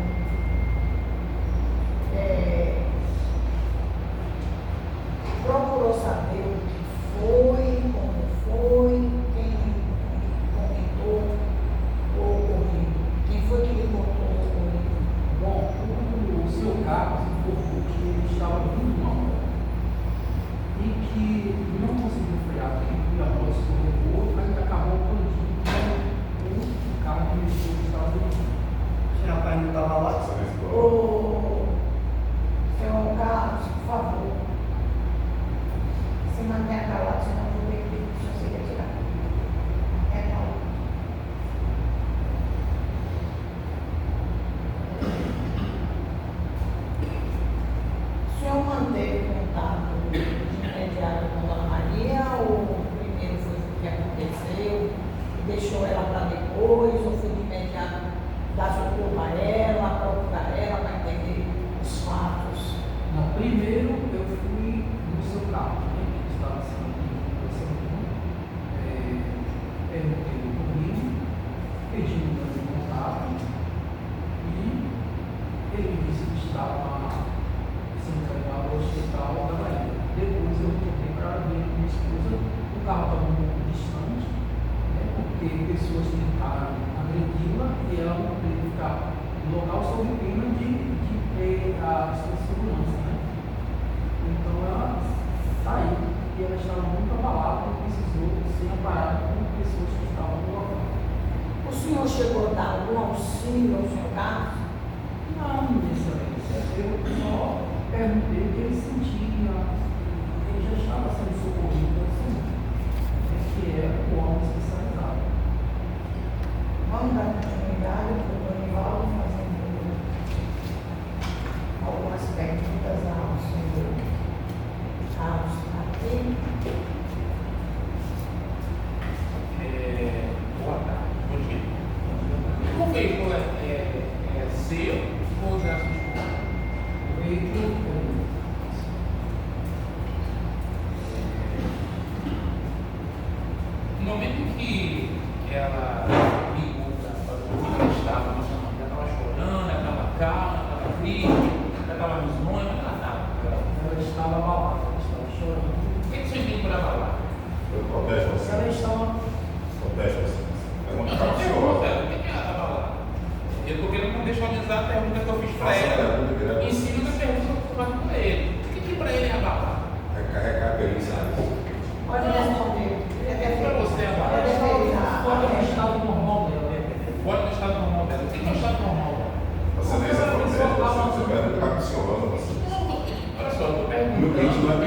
procurou saber o que foi, como foi, quem comentou o ocorrido? Quem foi que lhe contou o ocorrido? Bom, o seu Carlos informou que ele estava muito mal e que não conseguiu frear tempo e a moto escorregou, mas ele acabou colidindo com o carro que ele estava dirigindo. O senhor rapaz não estava lá? Ô, senhor Carlos, por favor, se mantenha calado, senão eu vou ter que pedir para o senhor se retirar. É calado. O senhor manteve contato de imediato com a Dona Maria, ou primeiro foi o que aconteceu, deixou ela para depois, ou foi de imediato dar socorro a ela, procurar ela para entender os fatos? Não, primeiro eu fui no seu carro, né, que estava sendo perguntei o comigo, pedi o número de contato e ele disse que estava sendo levado ao hospital da Bahia. Depois eu voltei para ver com minha esposa, o carro estava um pouco distante, né, porque pessoas tentaram agredi-la e ela não teve que ficar no local sob pena de ter a sua segurança, né? Então ela saiu e ela estava muito abalada e precisou ser amparada por pessoas que estavam no local. O senhor chegou a dar algum auxílio ao senhor Carlos? Não, excelência, eu só perguntei o que ele sentia, ele já estava sendo socorrido assim, que é o homem especializado. Vamos dar continuidade para o Donivaldo fazendo algumas perguntas ao senhor Carlos aqui. Boa tarde, bom dia. O veículo é seu ou da sua esposa? O veículo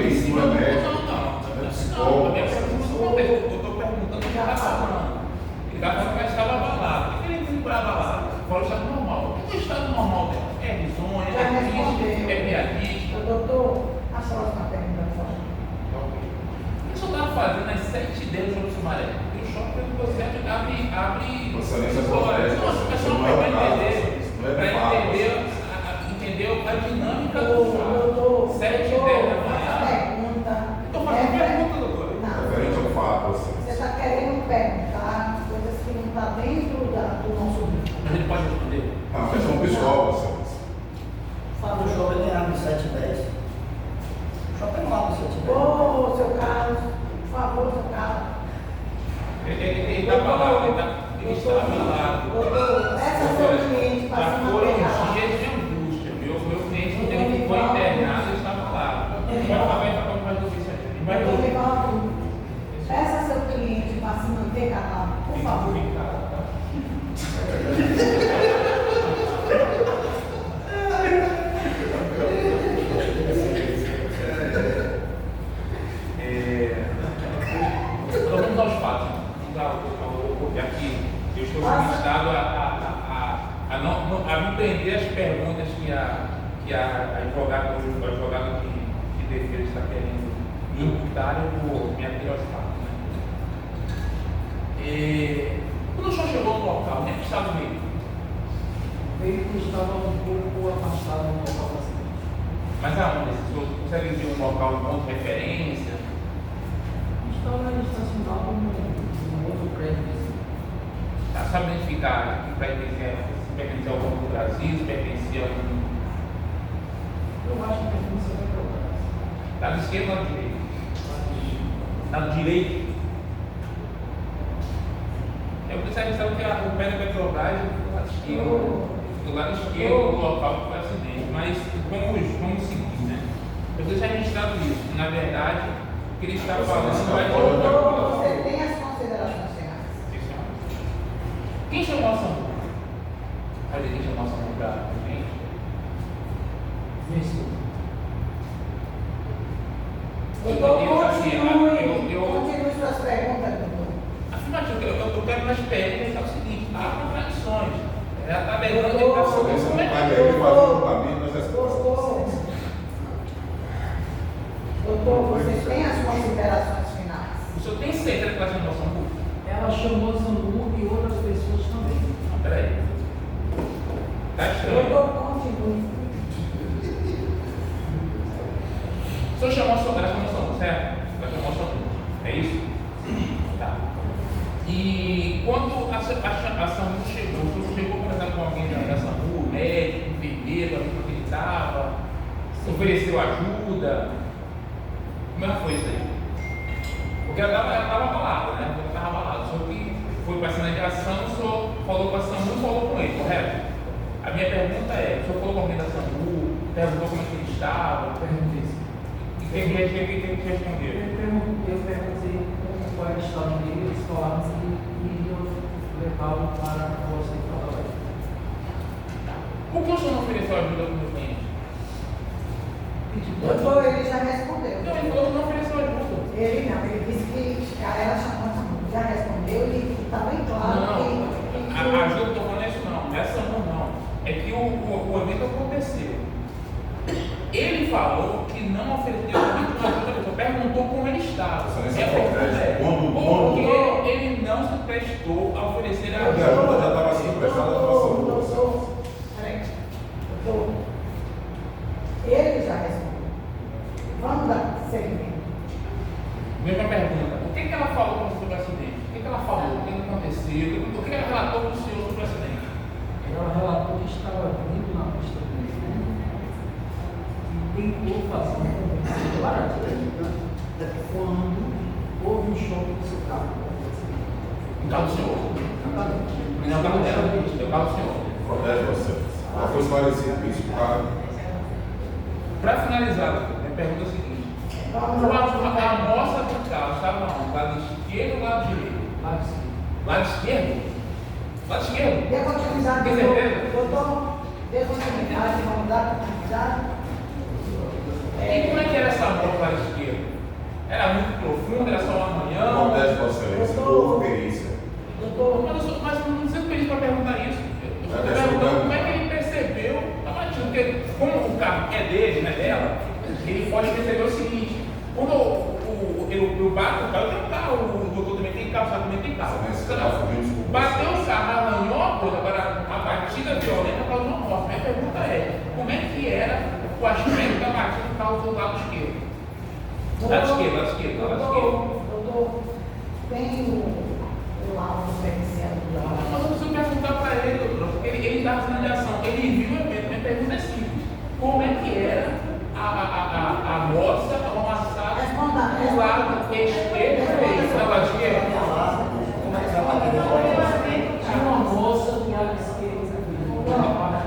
UTI, não é médico. Não, a minha pergunta eu estou perguntando o que ele está falando. Ele está falando que ela estava abalada. Por que ele não foi abalada? Fora o estado normal. O que é o estado normal dela? É risonha, Já é triste, respondeu. é piadista. Doutor, a próxima pergunta, por favor. O que eu estava fazendo às 7h10 no Sumaré? Eu choco porque você abre. Você nem se história. protege, Não, você é só não para é o caso, entender. isso não é Para de fato, entender a dinâmica do fato. Doutor, 7h10 da manhã. pergunta. Estou fazendo pergunta, doutor. Não. Referente ao fato, assim. Você está querendo perguntar coisas que não estão dentro do nosso grupo. Mas ele pode responder? É uma questão pessoal, você. O shopping nem abre 7h10. O shopping não abre 7h10. Ô, seu Carlos, por favor, seu Carlos. Ele está falando, ele está abalado. Doutor, essa é seu cliente Já passando foram a dias de angústia. Meu cliente ele foi internado e está abalado. Pode fazer isso aí. Vai Doutor ouvir. Rivaldo, peça seu cliente para se manter calado, por favor. Vamos aos fatos. Aqui eu estou solicitado a me prender as perguntas que a advogada que defesa está querendo me imputar, eu vou me ater aos fatos. Né? Quando o senhor chegou no local, onde é que estava o veículo? O veículo estava um pouco afastado do local da cidade. Mas aonde? O senhor consegue dizer um local, um ponto de referência? Estava estacionado num outro prédio. Sabe identificar que pertencia ao Banco do Brasil, se pertencia a um. Eu acho que a gente vai procurar. Lado esquerdo ou lado direito? Lado direito. Eu preciso saber que o pé da Petrobras é do lado esquerdo. Do lado esquerdo do local que foi o acidente. Mas vamos seguir, né? Eu preciso registrado isso. Na verdade, o que ele está falando vai Doutor, você tem as considerações finais. Quem chamou a SAMU? Sabe quem chamou a SAMU para a gente? Isso. Doutor, continue suas perguntas, doutor. Afirmativo, eu quero mais perguntas, é o seguinte, há contradições. Ela está levando ele para a Você solução. não Como é paga que ele fazer um caminho nas respostas. Doutor, você tem as considerações finais. o senhor tem certeza que ela chamou a SAMU? Ela chamou Zambu e outras pessoas também. Não, peraí. Está estranho. Doutor, continue. O senhor chamou a SAMU, certo? Ela chamou a SAMU. É isso? Tá. E quando a SAMU chegou, o senhor chegou para conversar com alguém da SAMU, médico, enfermeiro, a pessoa que ele estava, ofereceu ajuda? Como é que foi isso aí? Porque ela estava abalada, né? Ela estava abalada. O senhor que foi para a cena de ação, o senhor falou com a SAMU e falou com ele, correto? A minha pergunta é, o senhor falou com alguém da SAMU, perguntou como é que ele estava? Perguntei. E quem respondeu? Eu perguntei qual era o estado dele, eles falaram que iriam levá-lo para a Força de Trabalho. Por que o senhor não ofereceu ajuda para o meu cliente? Doutor, ele já respondeu. Não, ele falou que não ofereceu ajuda. Ele não, ele disse que ela chamou a SAMU. Já respondeu e está bem claro que. A ajuda que eu estou falando é isso não, essa não. É que o evento aconteceu. Ele falou que não ofereceu ajuda, só perguntou como ele estava. Você nem E se a pergunta protege. é, por que ele não se prestou a oferecer A ajuda? ajuda já estava sendo prestada pela SAMU. Doutor, peraí. Doutor, ele já respondeu. Vamos dar seguimento. Mesma pergunta, o que ela falou sobre o acidente? O que ela falou? O que aconteceu? O que ela relatou para o senhor sobre o acidente? Ela relatou que estava vindo na pista do e tentou fazer um convite barato quando houve um choque no seu carro. No carro do senhor? Exatamente. Não, o carro dela, é o carro do senhor. Protege você. Já foi esclarecido isso, cara. Para finalizar, minha pergunta é a seguinte: Vamos a amostra do carro estava onde? Lado esquerdo ou lado direito? Lado esquerdo. Lado esquerdo? Dê continuidade, Tem certeza? doutor. Dê continuidade, vamos dar continuidade. E como é que era essa moto lá da esquerda? Era muito profunda, era só um arranhão? Acontece, Vossa Excelência, houve perícia. Mas não sei pedir para perguntar isso. Eu estou perguntando como é que ele percebeu a batida. Porque como o carro é dele, não é dela, ele pode perceber o seguinte: quando eu bato o carro, eu tenho carro, o doutor também tem carro, o Sábio também tem carro. Bateu o carro, arranhou a coisa, agora a batida violenta causou uma morte. Minha pergunta é: como é que era o aspecto da batida do carro do lado esquerdo? Lado esquerdo. Doutor, tem o laudo pericial do laudo. Mas eu preciso perguntar para ele, doutor, porque ele está fazendo de ação, ele viu o evento. Minha pergunta é simples: como é que era a moça amassada do lado esquerdo? Do lado esquerdo? Tinha uma moça do lado esquerdo.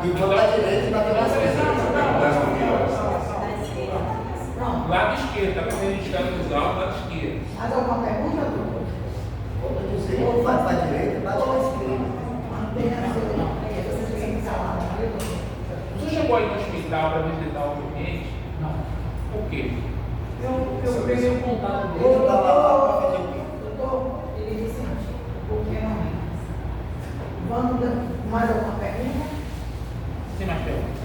E do lado direito na Pronto. Lado esquerdo, está fazendo registrado dos autos, lado esquerdo. Mais alguma pergunta, doutor? Ou vai para a direita, vai para a esquerda. Mantenha seu cliente calado, viu, doutor? Você chegou aí no hospital para visitar o cliente? Não. Por quê? Eu peguei o contato dele. Ele estava lá para pedir. Doutor, ele disse por que não é? Vamos dar mais alguma pergunta? Tem mais perguntas?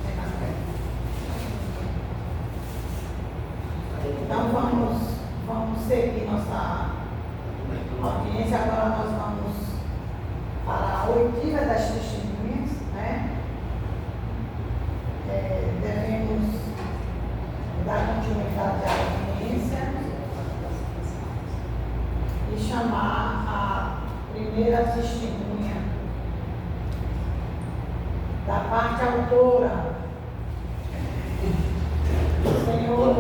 Tem mais perguntas? Então vamos seguir nossa audiência. Agora nós vamos para a oitiva das testemunhas, né? Devemos dar continuidade à audiência e chamar a primeira testemunha da parte autora. Senhor,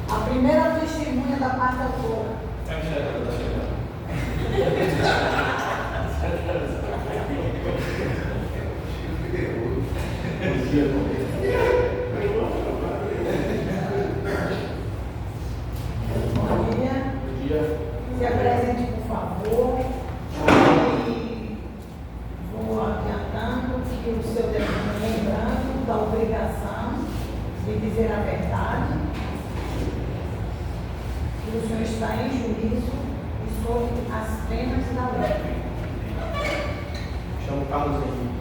a primeira testemunha da parte autora. Bom dia. Se apresente, por favor. E vou adiantando que o seu depoimento, lembrando da obrigação de dizer a verdade, que o senhor está em juízo e sob as penas da lei. Chamo Carlos Henrique.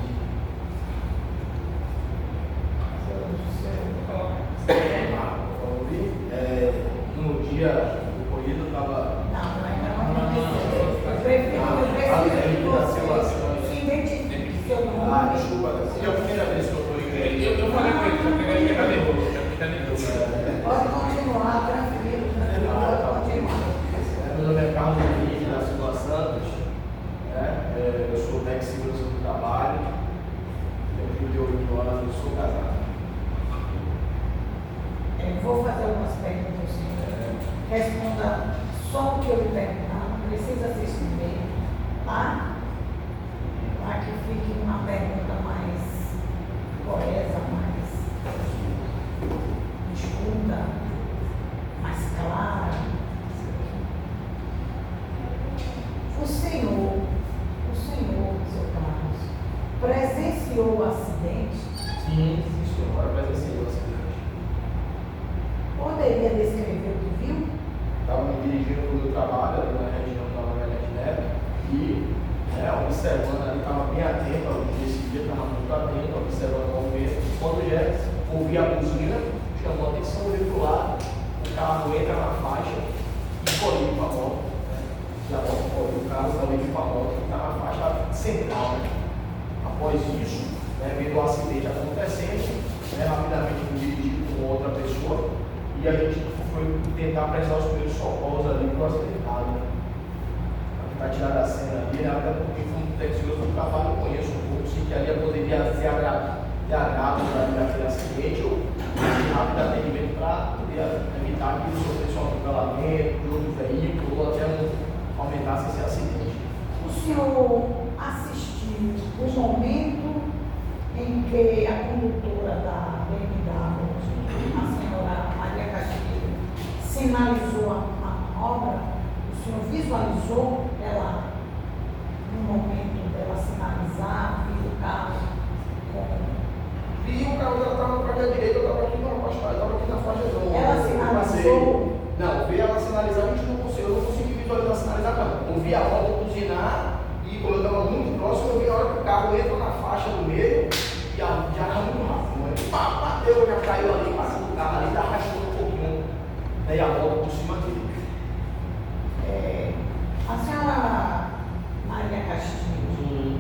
No dia ocorrido, eu estava. Não, ainda não aconteceu. Eu prefiro que você se identifique seu nome. Desculpa, é a primeira vez que eu estou em Eu falei com ele, só que ele está nervoso, já está nervoso. Pode continuar, tranquilo, pode continuar. Meu nome é Carlos Henrique, da Silva Santos. Eu sou técnico de segurança do trabalho. Tenho 38 anos e sou casado. Vou fazer algumas perguntas, senhor. Responda só o que eu lhe perguntar, não precisa se estender, tá? Para que fique uma pergunta mais coesa, mais escuta, mais clara. O senhor, seu Carlos, presenciou o acidente? Sim, senhora, presenciei o acidente. Poderia descrever o que viu? Estava me dirigindo para o meu trabalho, ali na região da Margarete Neto, e observando ali, estava bem atento, nesse dia estava muito atento, observando o movimento. Quando já ouvi a buzina, chamou a atenção, olhei para o lado, o carro entra na faixa e colhi para a moto. Já colhi o carro, colhi para a moto, que está na faixa central. Após isso, vendo o acidente acontecendo, rapidamente me dirigi com outra pessoa. E a gente foi tentar prestar os primeiros socorros ali para o acidentado. Para tirar da cena ali, até porque foi um texioso do trabalho, eu conheço um pouco, sei que ali poderia ter agrado daquele acidente ou rápido atendimento para poder evitar que sofresse um atropelamento de outro veículo ou até aumentasse esse acidente. O senhor assistiu o momento em que a condutora da BMW, a senhora Maria Castilho, sinalizou a manobra? O senhor visualizou ela no momento dela sinalizar, viu o carro aqui à direita, eu estava aqui na faixa, eu estava aqui na faixa do. Ela sinalizou? Não, ver ela sinalizar, a gente não conseguiu, eu não consegui visualizar sinalizar, não. Eu vi a moto buzinar e quando eu estava muito próximo, eu vi a hora que o carro entra na faixa do meio e já era muito rápido. Né? Pá, bateu, já caiu ali, passou do carro ali, tá arrastando um pouquinho. Daí a moto por cima dele. A senhora Maria Castilho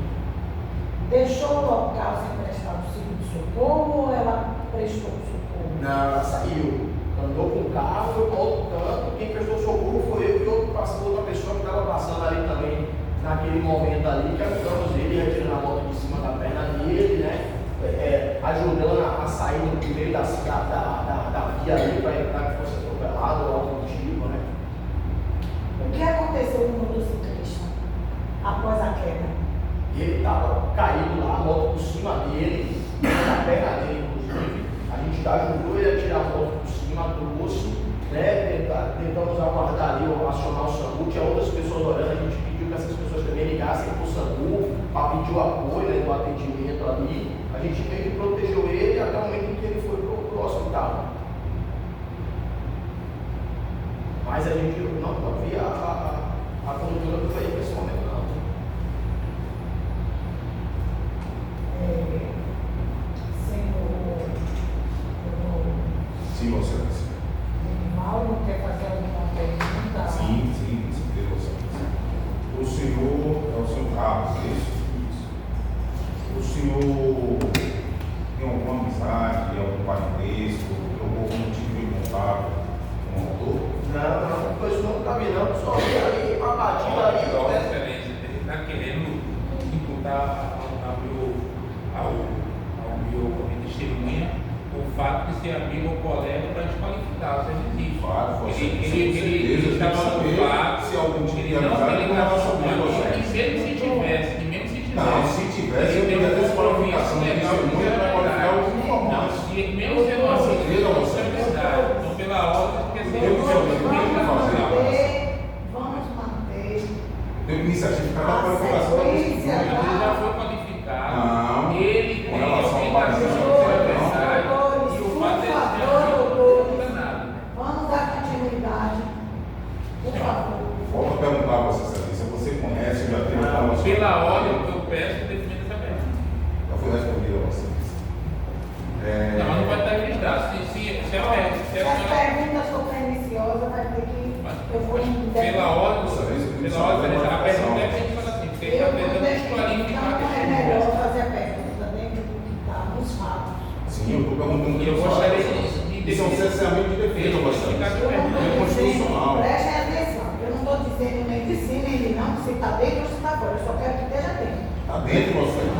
deixou o local sem prestar o segundo socorro ou ela prestou o socorro? Não, ela saiu. Andou com o carro, foi para outro canto. Quem prestou socorro foi eu e outra pessoa que estava passando ali também, naquele momento ali, que ajudamos ele, retirando a moto de cima da perna dele, né? Ajudando a sair do meio da via ali para evitar que fosse atropelado ou algo do tipo, né? O que aconteceu com o motociclista após a queda? Ele estava caído lá, a moto por cima dele, na perna dele, inclusive. A gente ajudou ele a tirar a moto por cima, trouxe, né? Tentamos aguardar ali, acionar o SAMU. Tinha outras pessoas olhando, a gente pediu que essas pessoas também ligassem para o SAMU, para pedir o apoio, né, do atendimento ali. A gente meio que protegeu ele até o momento em que ele foi para o hospital. Mas a gente não via a condutora do veículo nesse momento, não. Sim, Vossa Excelência. Mauro quer fazer alguma pergunta? Sim, com certeza, Vossa Excelência. O senhor é o senhor Carlos, é isso? O senhor tem alguma amizade, algum parentesco, algum tipo de contato com o autor? Não, pois não cabe não, só ali, uma batida ali, Vossa né? Excelência, ele está querendo imputar ao meu testemunha o fato de ser amigo ou colega para desqualificar, você não existe. Claro, Vossa Ele estava no fato, se algum tipo de ele não amizade tem com relação a mim, Vossa e Excelência. mesmo se tivesse, Não, se tivesse, eu teria desqualificação de testemunha para qualificar os informantes. Mesmo sendo uma responsabilidade, então pela ordem, porque se eu Vamos manter Tem iniciativa para a dar qualificação da sequência testemunha. ele já foi qualificado, Não, ele com tem relação ao obrigação pagamento, de adversário e o fato dele ser amigo não muda nada. Vamos dar continuidade, por favor. Volto a perguntar a Vossa Excelência, você conhece, já teve informação? Pela ordem, o que eu peço é defender essa pergunta. Já foi respondido a Vossa Excelência. Não, mas não pode estar registrado. Se as perguntas for perniciosa, vai ter que. Eu vou pela ordem, a pergunta é Eu feita assim, porque ele está tentando desqualificar a Então é questão. melhor fazer a pergunta dentro do que está nos fatos. Sim, eu estou perguntando E eu gostaria de Isso é um cerceamento de defesa, Vossa Excelência. Eu não É estou dizendo, constitucional. preste atenção, eu não estou dizendo nem de sim nem de não, se está dentro ou se está fora, eu só quero que esteja dentro. Está dentro, Vossa Excelência.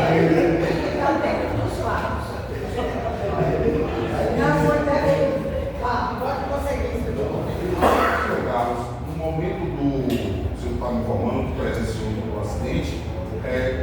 Está dentro dos fatos. Não foi deve. Pode prosseguir, senhor. Senhor Carlos, no momento do senhor está me informando que presenciou o acidente,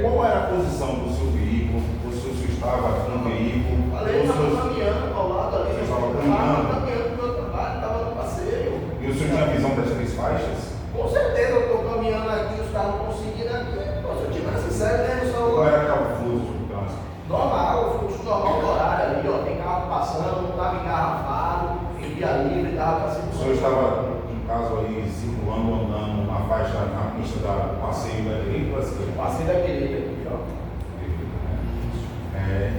qual era a posição do seu veículo? O senhor estava no veículo? Falei, estava caminhando ao lado ali, Estava caminhando? caminhando para o meu trabalho, estava no passeio. E o senhor tinha visão das três faixas? Com certeza, eu estou caminhando aqui, os carros conseguindo aqui. Pô, se eu tivesse sério, né, no Qual celular. era aquele fluxo de trânsito? Normal, o fluxo normal do horário ali, ó, tem carro passando, não estava engarrafado, em via livre, estava para O senhor estava, no caso aí, circulando, andando na faixa, na pista do passeio da direita ou da esquerda? Passei da direita aqui, ó.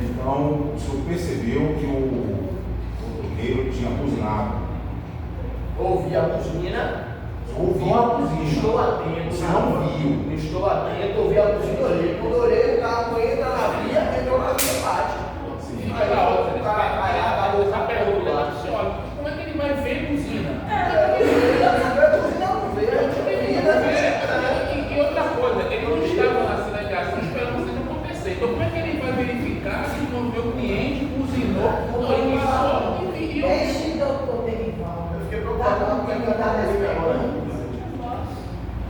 Então, o senhor percebeu que o motoqueiro tinha buzinado? Ouvi a buzina. Ouviu a buzina? Estou atento. Você não viu? Estou atento, ouvi a buzina, olhei. Quando olhei, o carro entra na via, entrou na via bate. Sim. Aí o cara acabou Essa o pergunta lá. lá, senhora, como é que ele vai ver buzina? E outra coisa, ele não estava na sinalização esperando que isso acontecer. Então como é que ele vai verificar se não vê o cliente buzinou? Não, ele só enviou. Deixe o doutor Derival. Eu fiquei preocupado com o que está nesse agora.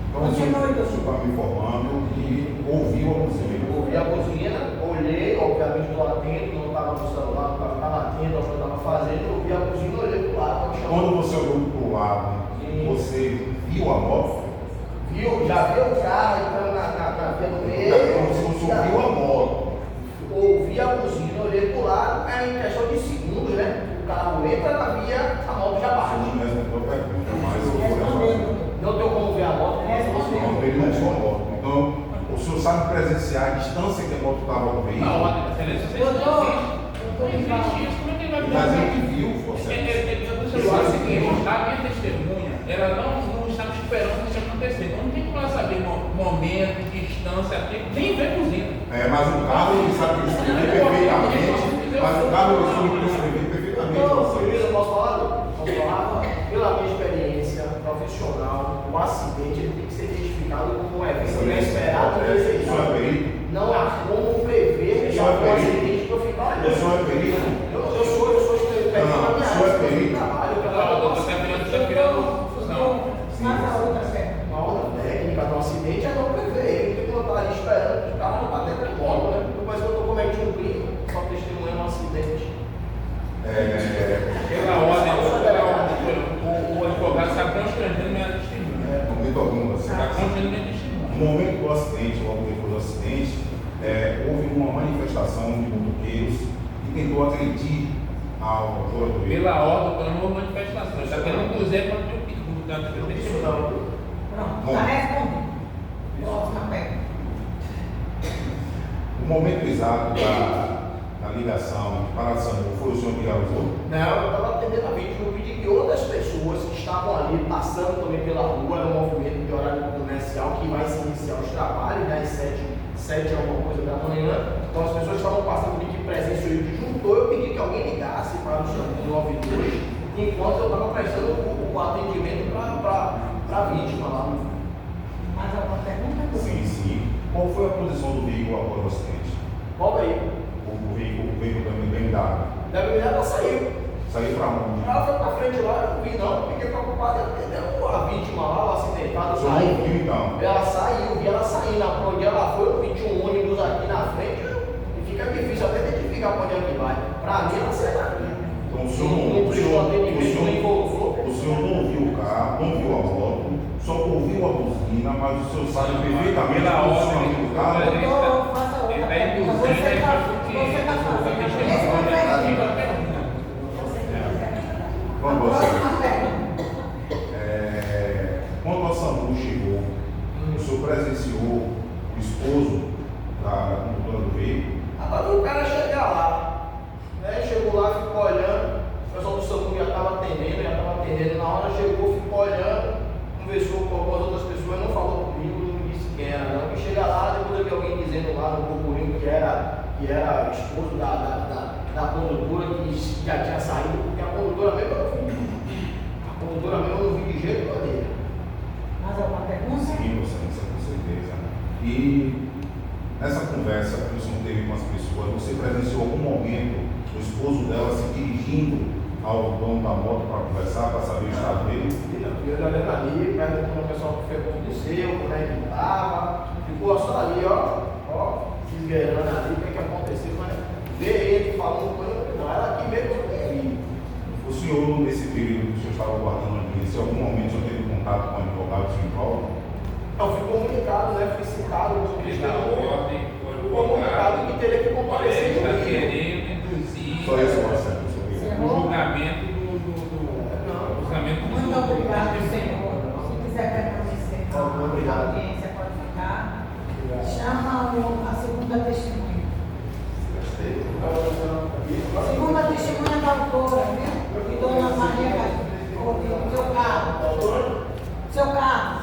Então, o senhor está me informando que ouviu a buzina. Ouvi a buzina, olhei, obviamente estou atento, não estava no celular, estava atento ao que eu estava fazendo, ouvi a buzina, olhei para o lado, estava chamando. Quando você olhou para o lado, Sim. você viu a moto? Viu? Já viu o carro entrando na na via do Como meio. se fosse ouviu a moto. Ouvi a buzina, olhei pro lado, é em questão de segundos, né? O carro entra na via, a moto já Você bate. não respondeu a pergunta, mas eu vou responder. Não tem como ver a moto, Não, ele não tinha moto. Então, o senhor sabe presenciar a distância que a moto estava ao Na veículo? ordem da excelência, não existe isso. Como é que ele vai Mas fazer? ele viu, você. Eu acho o seguinte, a minha testemunha, ela não estava esperando isso acontecer. Então não tem como ela saber momento, distância, tempo, nem ver buzina. Mas o carro ele sabe descrever perfeitamente. Mas o carro ele soube descrever perfeitamente. Eu posso falar? Posso falar? Pela minha experiência profissional, o acidente ele tem que ser identificado como um evento inesperado e Isso é desejado. perito. Não há como prever que um acidente que eu ficar olhando. O senhor é perito? Eu sou perito na minha o senhor é área, eu perito. trabalho, eu Não, trabalho. doutor, está virando confusão. Mas a outra certa. A outra técnica do acidente é não prever ele, porque eu estou ali esperando que o carro não bater com moto, né? Depois que eu estou cometendo um crime, só testemunhando um acidente. Pela ordem, o advogado está constrangendo minha testemunha. Momento algum, você Está constrangendo minha testemunha. No momento do acidente, logo depois do acidente, houve uma manifestação de motoqueiros que tentou agredir ao jogador. Pela ordem, pela nova manifestação. Está querendo dizer para o pergunta da testemunha. Pronto, está respondido. Próxima pergunta. O momento exato da ligação para a SAMU foi o senhor que realizou? Não, eu estava atendendo a vítima, eu pedi que outras pessoas que estavam ali, passando também pela rua, era um movimento de horário comercial que vai se iniciar os trabalhos, né, às 7 alguma coisa da manhã. Então as pessoas estavam passando de que presença e juntou, eu pedi que alguém ligasse para o SAMU 92, enquanto eu estava prestando o atendimento para a vítima lá. Mais alguma pergunta? Sim. Qual foi a posição do veículo após o acidente? Qual aí? O veículo também bem dado. Da menina ela saiu. Saiu para onde? Ela foi pra frente lá, eu não vi não, fiquei preocupado em atender a vítima lá, o acidentado O senhor saiu. não viu então? Ela saiu, vi ela saindo, pra onde ela foi, eu vi tinha um ônibus aqui na frente, e fica difícil até identificar pra onde é que vai. Pra mim ela saiu daqui. Então o Não prestou atendimento, nem voltou. o senhor não viu o carro, não viu a moto, só ouviu a buzina, mas o senhor sabe perfeitamente Pela o ordem, funcionamento do carro. Doutor, faça outra Ele está pergunta. induzindo Você está a fazendo. testemunha. Vamos A você. próxima pergunta. Quando a SAMU chegou, o senhor presenciou o esposo da condutora do veículo? Agora o cara chegar lá, né? Chegou lá, ficou olhando, o pessoal do SAMU já estava atendendo, na hora chegou, ficou olhando, conversou com algumas outras pessoas, não falou comigo, não me disse quem era, não. E chega lá, depois eu vi alguém dizendo lá no burburinho que era esposo da condutora que já tinha saído, porque a condutora mesmo eu não vi. A condutora mesmo eu não vi de jeito nenhum. Mais alguma pergunta? Sim, você com certeza. E nessa conversa que o senhor teve com as pessoas, você presenciou algum momento o esposo dela se dirigindo ao dono da moto para conversar, para saber o estado dele? Eu olhando ali, perguntando ao pessoal o que aconteceu, como é que estava, ficou só ali, ó, se esgueirando ali, o que aconteceu, mas ver ele falando com ele, não, era aqui mesmo que eu vi. O senhor, nesse período que o senhor estava aguardando a audiência, em algum momento o senhor teve contato com o advogado de prova? Não, fui comunicado, né, fui citado no Ele dá ordem, fui comunicado que teria que comparecer ele está comigo. querendo induzir Só isso, Marcelo, o julgamento do julgamento do Muito obrigado, senhor. Se quiser permanecer na audiência, pode ficar. Chama a segunda testemunha. Segunda testemunha da autora, viu? E dona Maria, seu carro. Seu carro.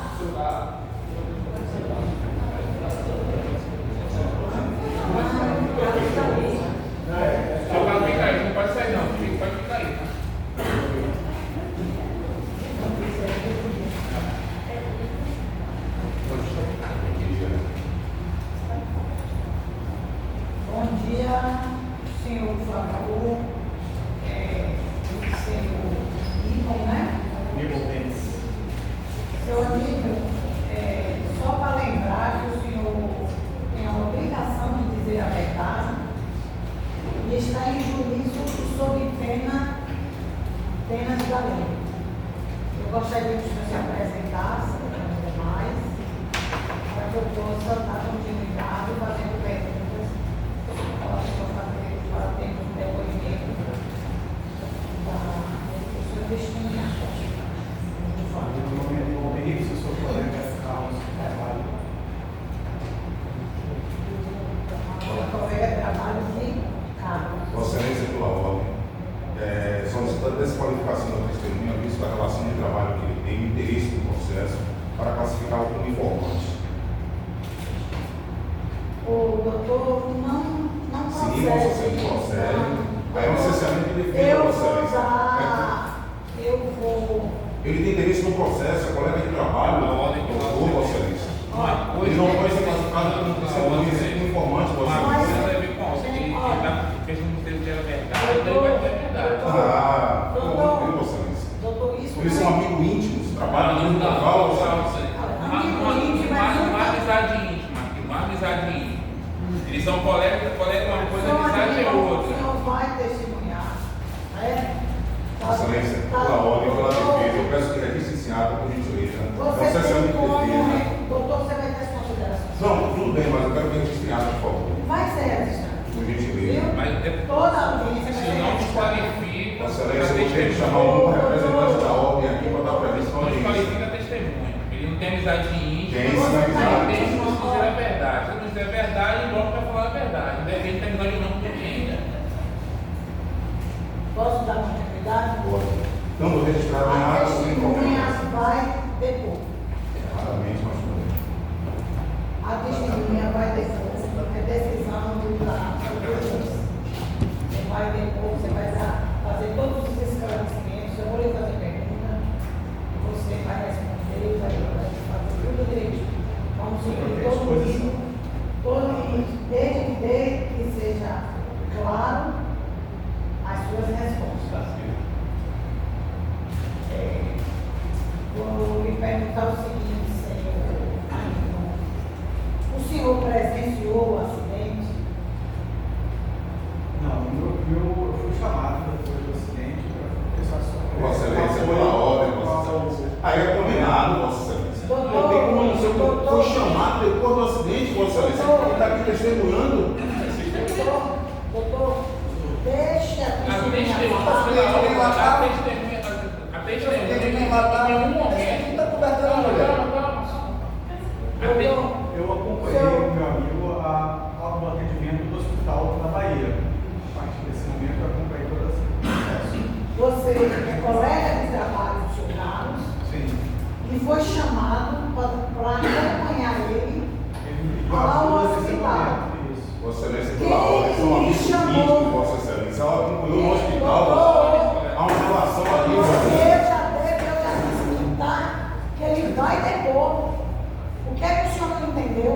Seu carro fica aí, não pode sair não, pode ficar aí. Bom dia, senhor, por favor. Senhor Ibon, né? Seu amigo, só para lembrar que o senhor tem a obrigação de dizer a verdade e está em juízo sob penas da lei. Eu gostaria que o senhor se apresentasse para os demais, para eu possa dar continuidade fazendo perguntas. Eu acho que eu vou ter um depoimento da professora Cristina. No momento, eu sou colega Carlos Carvalho. Colega de trabalho de Carlos. Vossa Excelência, pela ordem, solicitando desqualificação da testemunha, visto a relação de trabalho que ele tem, interesse no processo, para classificá-lo como informante. O doutor não Sim, Vossa Excelência, procede. Aí é um cessamento de defesa, Eu Vossa vou Excelência. dar. Eu vou. Ele tem interesse no processo, é colega de trabalho, doutor, Vossa Excelência. Ele não pode ser classificado como testemunha, como informante, Vossa Mas Excelência. você deve consta que ele fez um texto de verdade, então ele vai ter verdade. Ah, não, Vossa Excelência. Doutor, isso Eles são amigos íntimos, trabalham no mesmo local, Vossa Excelência. Uma amizade íntima, uma amizade íntima. Eles são colegas, uma coisa, amizade é O outra. senhor vai testemunhar. Vossa Excelência, pela ordem, pela defesa, eu peço que registre esse ato, por gentileza. Você Processamento tem de como, defesa. doutor, você vai ter as considerações. Não, tudo bem, mas eu quero que registre esse ato, por favor. Vai ser registrado. Por gentileza. Viu? Mas Toda a audiência vai se ser não registrada. desqualifica, Vossa Excelência, eu gostaria de chamar um representante da ordem aqui para dar presença na não audiência. desqualifica a testemunha. Ele não tem amizade íntima. Tem sim, Ele amizade. tem que dizer a verdade. Se não dizer a verdade, o bloco vai falar a verdade. Independente da amizade ou não que tem ainda. Posso dar continuidade? Pode. Então, vou registrar em A ato sem testemunha problema. vai depor. Claramente, mas tudo bem. A testemunha vai depor. É decisão do juiz. Você vai depor, você vai fazer todos os esclarecimentos. Eu vou lhe fazer pergunta. Você vai responder, vai fazer tudo direitinho. Vamos seguir todo isso, desde que seja claro as suas respostas. Vou lhe perguntar o seguinte, senhor. O senhor presenciou o acidente? Não, eu fui chamado depois do acidente para prestação. Vossa Excelência, pela ordem, Vossa Excelência. Aí é combinado, Vossa Excelência. Não tem como não ser. Foi chamado depois do acidente, Vossa Excelência. Ele está aqui testemunhando. Doutor, deixa a A testemunha falar. testemunha, em algum momento. Eu acompanhei o meu amigo ao atendimento do hospital na Bahia. A partir desse momento eu acompanhei todo esse processo. Você é colega de trabalho do seu Carlos Sim. e foi chamado para acompanhar ele Ele me ao ajuda nesse hospital. momento. Isso. Vossa Excelência, pela ordem, são amigos íntimos, Vossa Excelência. Ela acompanhou no hospital, Doutor, há uma relação ali, Vossa eu Excelência. já disse, tá? Que ele vai depor. O que é que o senhor não entendeu?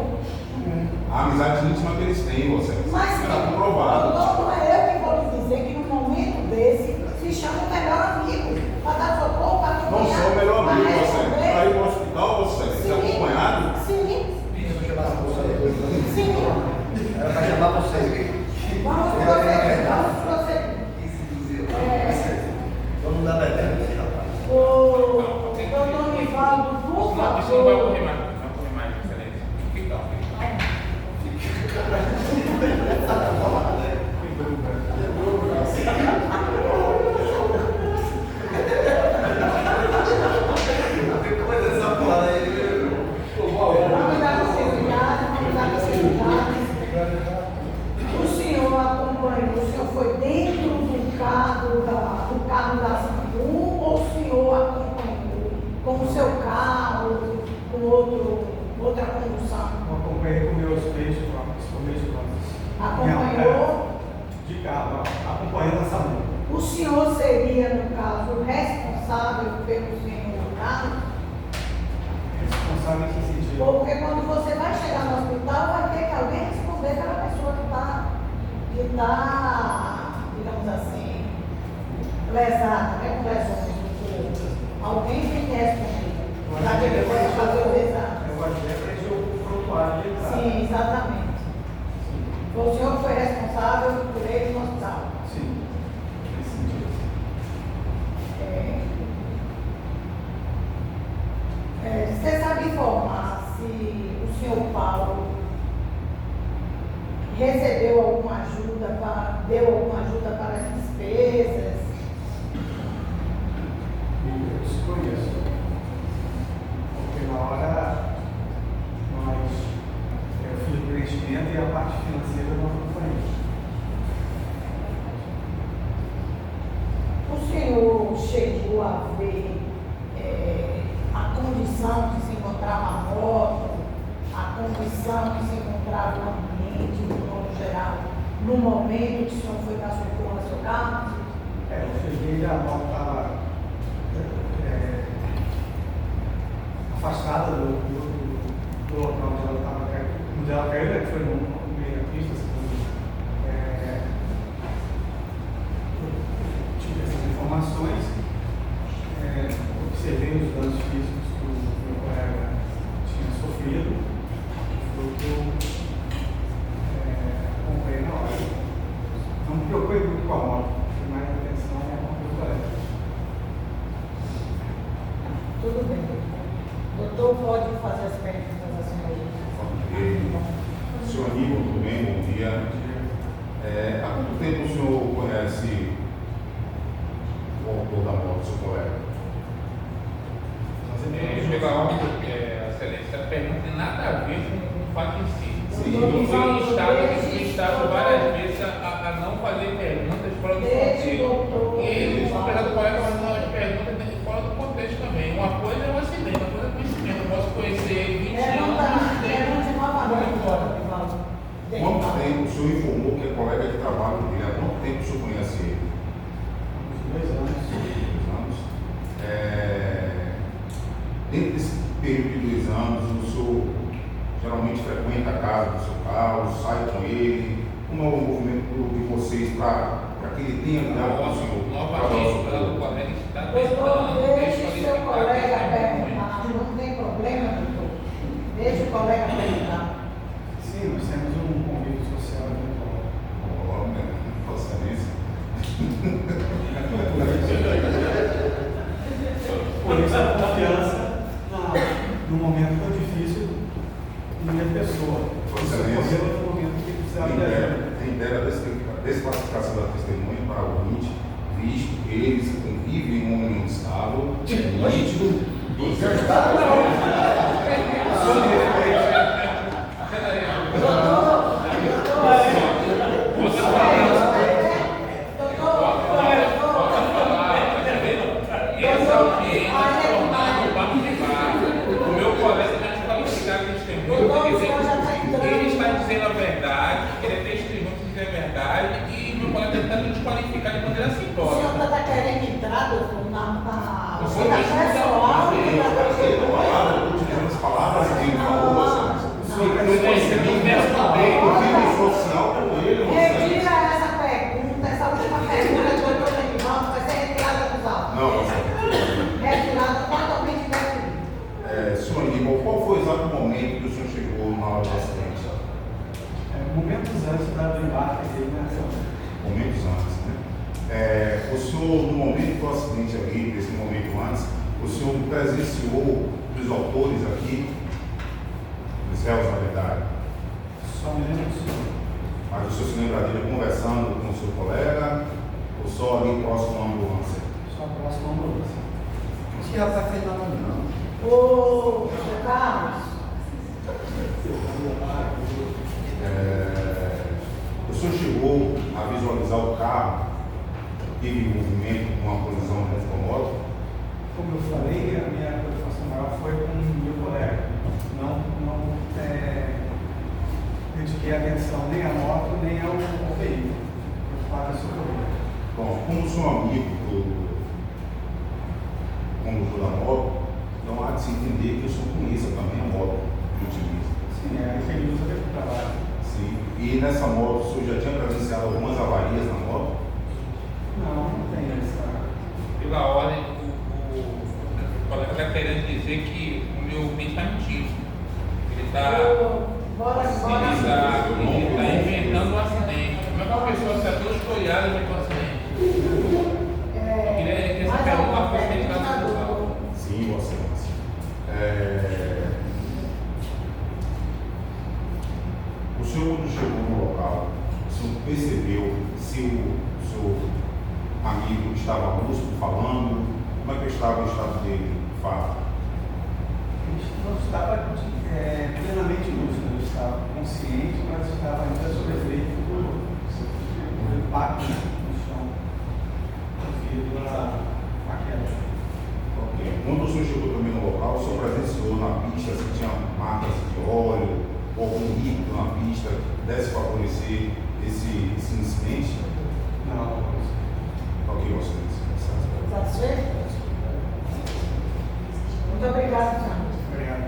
A amizade íntima que eles têm, Vossa Excelência. Mas Está comprovado. doutor, não é eu que vou lhe dizer que num momento desse se chama o melhor amigo para dar socorro, para Não sou o melhor amigo, Vossa Excelência. resolver. Está aí no hospital, Vossa Excelência, acompanhado. Sim, sim. Ela vai chamar você. Vamos prosseguir, vamos prosseguir. Vamos dar verdade nesse rapaz. O doutor Nivaldo, por Não, isso não vai favor. ocorrer mais. Não vai ocorrer mais, Excelência. Fique calmo. Vamos dar continuidade, vamos dar continuidade. O senhor acompanhou, o senhor foi dentro do carro da SAMU ou o senhor acompanhou com o seu carro, com outra condução? Eu acompanhei com meus peixes, com meus planos. Acompanhou? De carro, acompanhando a saúde. O senhor seria, no caso, responsável pelo senhor no carro? Responsável em que sentido? Porque quando você vai chegar no hospital, vai ter que alguém responder pela pessoa que está, digamos assim, lesada, né? Com lesões. Alguém tem que responder. Para que depois fazer o exame. Eu acho que é para o prontuário de entrada. Sim, exatamente. O senhor foi responsável por ele no hospital. Sim, nesse sentido. Você sabe informar se o o senhor Paulo recebeu alguma ajuda, deu alguma ajuda para as despesas? Eu desconheço. Porque na hora eu fiz o preenchimento e a parte financeira não acompanhei. O senhor chegou a ver a condição que se encontrava a moto, a condição que se encontrava o ambiente, de modo geral, no momento que o senhor foi dar socorro ao seu carro? Eu cheguei e a moto estava afastada do local onde ela estava caindo. Onde ela caiu, que foi no meio da pista, tive essas informações, observei os danos físicos que o meu colega tinha sofrido, foi o que eu acompanhei na hora. Não me preocupei muito com a moto, porque mais atenção é com o meu colega. Tudo bem. Doutor, pode fazer as perguntas à senhora? Senhor Aníbal, tudo bem? Bom dia. Há quanto tempo o senhor conhece o autor da morte, seu colega? Pela ordem, excelência, a pergunta tem nada a ver com o fato em si. Sim. Eu fui instado várias vezes a não fazer perguntas fora do contexto. E o superado colega faz umas perguntas fora do contexto também. Uma coisa é um acidente, outra coisa é conhecimento. Eu posso conhecer 20 anos. Quanto tempo o senhor informou que é colega de trabalho dele? Há quanto tempo o senhor conhece ele? Uns 2 anos. 2 anos. Dentro desse período de 2 anos, o senhor geralmente frequenta a casa do seu carro, sai com ele? Como é o movimento de vocês para que ele tenha ligado com o senhor? Novamente, o colega está Doutor, deixe o seu colega testando. perguntar. Não tem problema, doutor. Deixe o colega perguntar. Sim, nós temos um convívio social eventual. Por isso a confiança no momento tão difícil de minha pessoa. Excelência. No momento que precisava de ajuda. Tem ideia da desclassificação da testemunha para o ouvinte, visto que eles convivem em um união estável, nítido. O meu colega está desqualificado de testemunho, ele está dizendo a verdade, ele é testemunho de dizer a verdade, e meu colega está desqualificado de maneira O senhor simplória. está querendo entrar, doutor, na Eu sou vida testemunha. pessoal? Utilizando as palavras que ele falou, o senhor não Você tem convívio social com ele, Retira essa pergunta, essa última pergunta do doutor Renivaldo vai ser retirada dos autos. Não, não. Retirada totalmente definitiva. Senhor Aníbal, qual foi o exato momento que o senhor chegou na hora do acidente? Momentos antes do embarque dele na ação. Momentos antes, né? O senhor, no momento do acidente ali, desse momento antes, o senhor presenciou os autores aqui, os réus, na verdade, Só me lembro do senhor. mas o senhor se lembra dele conversando com o seu colega, ou só ali próximo à ambulância? Só a próxima ambulância. Esse rapaz fez nada não. Ô, seu Carlos, O senhor chegou a visualizar o carro que teve envolvimento com uma colisão dentro da moto? Como eu falei, a minha preocupação maior foi com o meu colega. Não dediquei atenção nem à moto, nem ao veículo. Preocupado em socorrer. Bom, como o senhor amigo do condutor da moto, então há de se entender que o senhor conheça também a moto que utiliza. Sim, é que ele usa dentro do trabalho. Sim. E nessa moto, o senhor já tinha presenciado algumas avarias na moto? Não tem essa. Pela ordem, o colega está querendo dizer que o meu bem está mentindo. Ele está civilizado, ele está inventando um acidente. Como é que uma pessoa se atoscolhada de um acidente? Eu queria que essa pergunta fosse retirada do auto. Sim, Vossa Excelência. percebeu se o seu amigo estava lúcido, falando? Como é que estava o estado dele? Fala. Ele não estava plenamente lúcido, ele estava consciente, mas estava ainda sob efeito do impacto no chão devido à queda. Ok. Quando o senhor chegou também no local, o senhor presenciou na pista se tinha marcas de óleo ou algum líquido na pista que pudesse favorecer esse incidente? Não. Ok, Vossa Excelência. Satisfeito? Muito obrigado, senhor. Obrigado.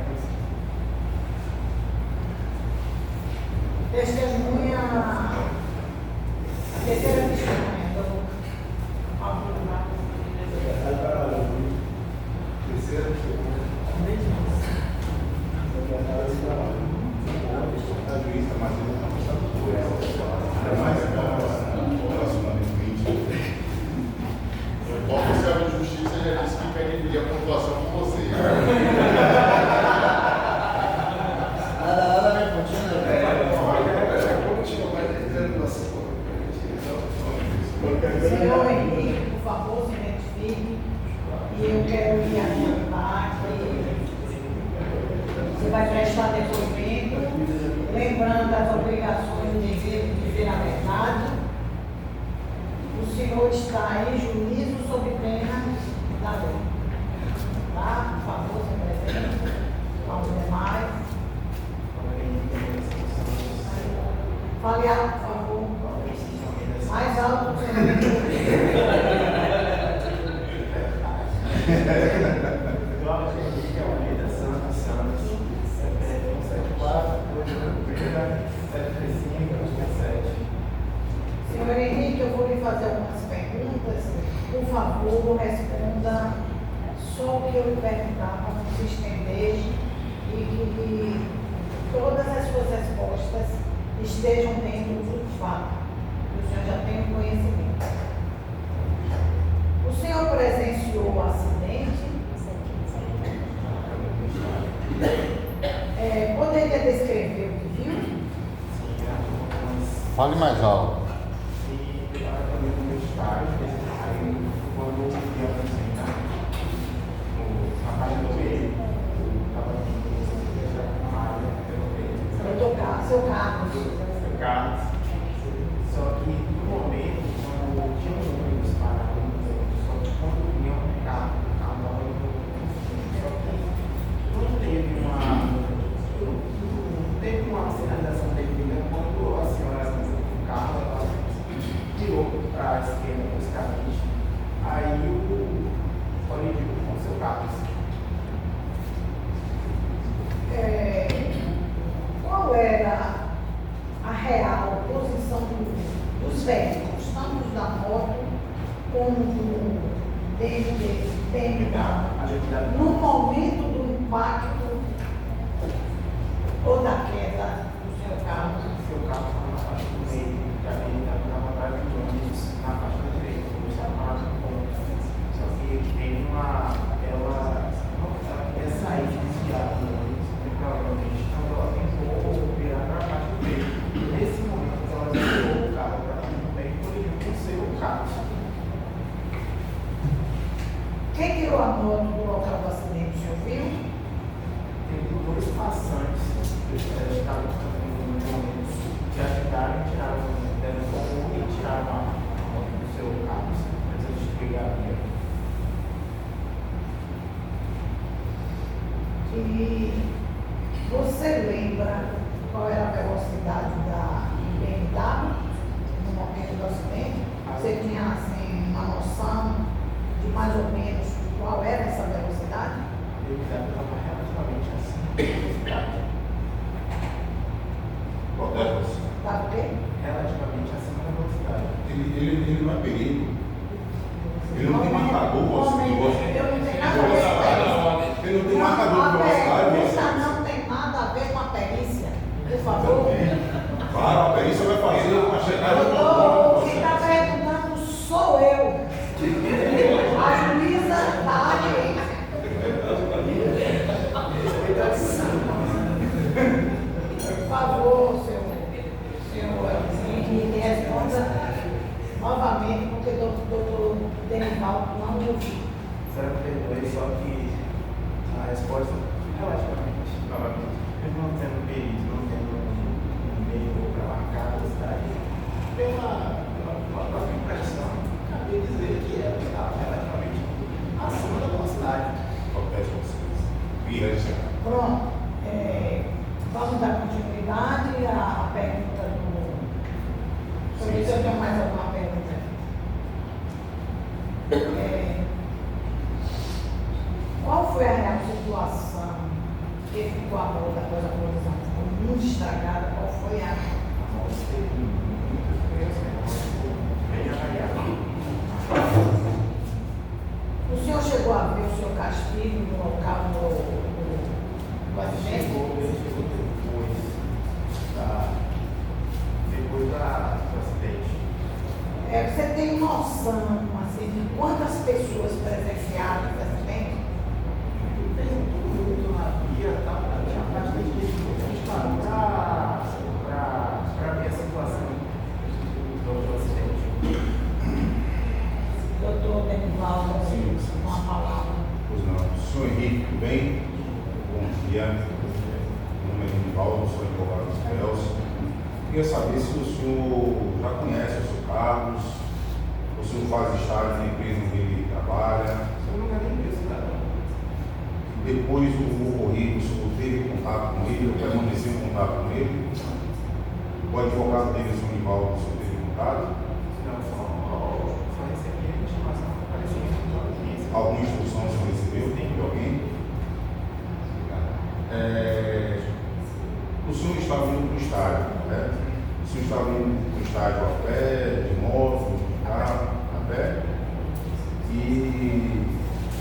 Testemunha, a terceira testemunha do Alvaro Marcos. Terceira A juíza, mas ele não está por ela. É mais relacionamento íntimo. O oficial de justiça já disse que quer dividir a pontuação com você. Senhor Henrique, por favor, se identifique. E eu quero ir adiantar que você vai prestar depoimento, lembrando as obrigações e deveres de dizer a verdade. O senhor está em juízo sob pena da lei. Tá? Por favor, se presente. Vamos demais. Fale alto, por favor. Mais alto que você Senhor Henrique, eu vou lhe fazer algumas perguntas. Por favor, responda só o que eu lhe perguntar para não se estender e que todas as suas respostas estejam dentro do fato. O senhor já tem o conhecimento. O senhor presenciou o acidente? Poderia descrever o que viu? Fale mais alto. Seu Carlos. Só que no momento, quando tinha um ônibus parado, só que quando vinha um carro estava indo. Só que não teve uma sinalização devida quando a senhora do carro ela virou para a esquerda bruscamente. Aí o colidiu com o seu carro. Qual era a real posição dos veículos, tanto da moto como do BMW, no momento do impacto ou da queda do seu carro? O seu carro estava na faixa do meio, que a avenida estava atrás do ônibus, na faixa da direita, o estava parado no ponto. Só que teve ela queria sair de desviar do ônibus, e provavelmente ela tentou virar para a faixa do meio. Nesse momento, ela desviou o carro para o meio e colidiu com o seu carro. Quem tirou a moto do local do acidente, o senhor viu? Teve dois passantes que estavam no ônibus que ajudaram e tiraram o comum e tiraram a moto do seu carro antes de pegar a via. E você lembra qual era a velocidade da BMW no momento do acidente? Você tinha assim, uma noção de mais ou menos qual era essa velocidade? Eu estava relativamente acima da velocidade. Qual é? Tá o quê? Relativamente acima da velocidade. Ele não é perigo. Ele não tem marcador, você. Eu não tenho nada a ver com a perícia. Ele não tem marcador de velocidade, Isso você. não tem nada a ver com a perícia. Por favor. Claro, a perícia vai fazer a chegada do Doutor, quem está perguntando sou eu. A juíza da audiência. Por favor, senhor Henrique, responda novamente, porque o doutor Denivaldo não me ouviu. Será que perdoe, só que a resposta relativamente, novamente, mesmo não tendo perito, não tendo um meio para marcar a velocidade, pela própria impressão, acabei de dizer que ela estava relativamente acima da velocidade. Acontece com vocês. E registrar. Pronto. Vamos dar continuidade à pergunta do. Sobre isso eu tenho mais alguma pergunta. Qual foi a real situação que ficou a moto após a colisão? Ficou muito estragada. Qual foi a. O senhor chegou a ver o seu castigo no local do acidente? Chegou depois do acidente. Você tem noção assim, de quantas pessoas presenciaram esse acidente? Tem tudo na via, tá? Tinha praticamente para ver a situação do acidente. Doutor Denivaldo, com a palavra. Pois não. Senhor Henrique, tudo bem? Bom dia. Meu nome é Denivaldo, sou advogado dos réus. Queria saber se o senhor já conhece o seu Carlos, o senhor faz estágio na empresa onde ele trabalha. Eu nunca nem vi esse cara. Depois do ocorrido, o senhor teve contato com ele, ou permaneceu em contato com ele? O advogado dele, o senhor Denivaldo, o senhor teve contato? Não, só recebi a intimação que apareceu em audiência. Alguma instrução o senhor recebeu? Tem de alguém? O senhor estava indo para o estádio, correto? O senhor estava indo para o estádio a pé, de moto, de carro, a pé. E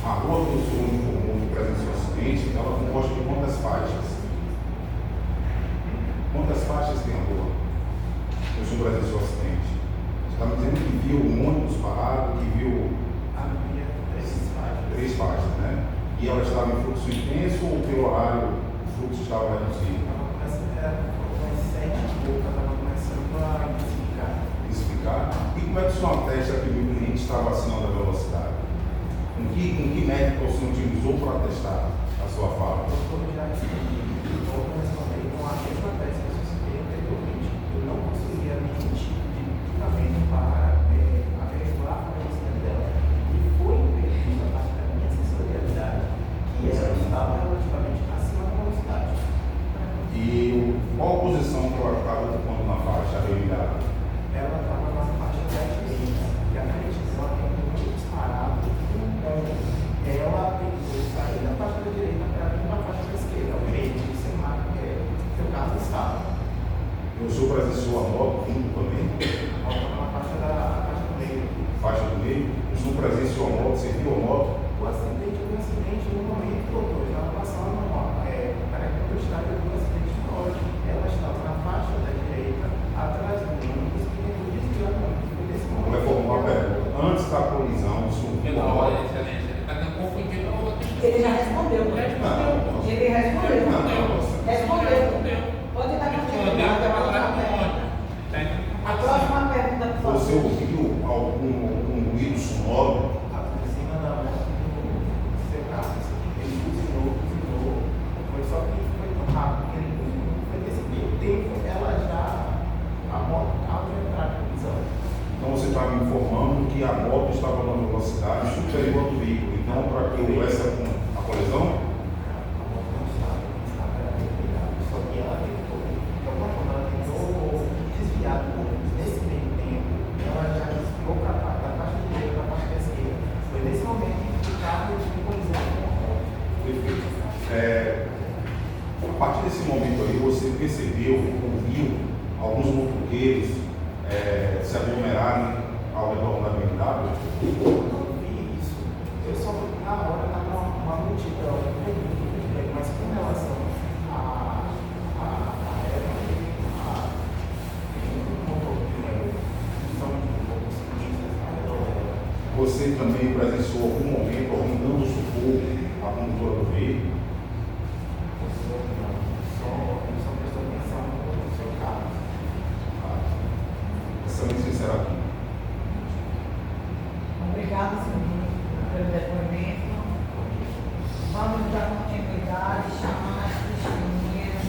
a rua que o senhor informou que presenciou o acidente, ela composta de quantas faixas? Quantas faixas tem a rua que o senhor presenciou o acidente? Você está me dizendo que viu um ônibus parado, que viu Havia 3 faixas. 3 faixas, né? E ela estava em fluxo intenso ou pelo horário o fluxo estava reduzido? Umas 7 e pouco, estava começando a Explicar. E como é que o senhor atesta que o cliente estava acima da velocidade? Com que método o senhor utilizou para atestar a sua fala? Eu já estou respondendo com a mesma tese que eu citei anteriormente. Eu não conseguia nenhum tipo de equipamento para averiguar a velocidade dela. E foi previsto a partir da minha sensorialidade que ela estava relativamente acima da velocidade. E qual a posição que ela estava ocupando na faixa realidade? Ela estava na faixa da direita e a precisão é muito disparado. Então, ela tentou sair da faixa da direita para vir para a faixa da esquerda, ao meio de ser que o carro estava. E o senhor presenciou a moto vindo também? A moto estava na faixa do meio. Faixa do meio? O senhor presenciou a moto, você viu a moto? O acidente no momento, doutor, estava passando para que eu estava no acidente na hora. Ela estava na faixa da direita, atrás do ônibus, e tentou desviar o ônibus nesse momento. Vai formar uma pergunta. Antes da colisão, o senhor viu a moto? Excelência, ele está confundindo a outra. Ele já respondeu. Não. Ele respondeu. Não. Respondeu. Pode dar continuidade à próxima pergunta. A próxima pergunta, por favor. Você ouviu algum ruído sonoro? Em cima da moto do seu carro, ele buzinou. Foi só que foi tão rápido que ele buzinou. Foi nesse meio tempo, a moto estava já entrando na visão. Então você está me informando que a moto estava numa velocidade superior ao do veículo. Então, para que houvesse a colisão, A moto não estava virada. Só que ela tentou, desviar do ônibus. Nesse meio tempo, ela já desviou da faixa direita para a faixa esquerda. Foi nesse momento que o carro entrou em colisão com a moto. perfeito. A partir desse momento aí, você percebeu, ouviu alguns motoqueiros se aglomerarem ao redor da BMW? Eu não vi isso. Eu só na hora estava uma multidão, mas com relação a Você também presenciou algum momento alguém dando socorro à condutora do veículo? Só prestou atenção no seu carro. Sendo sincero Obrigada, senhor, pelo depoimento. Vamos dar continuidade, chamando as testemunhas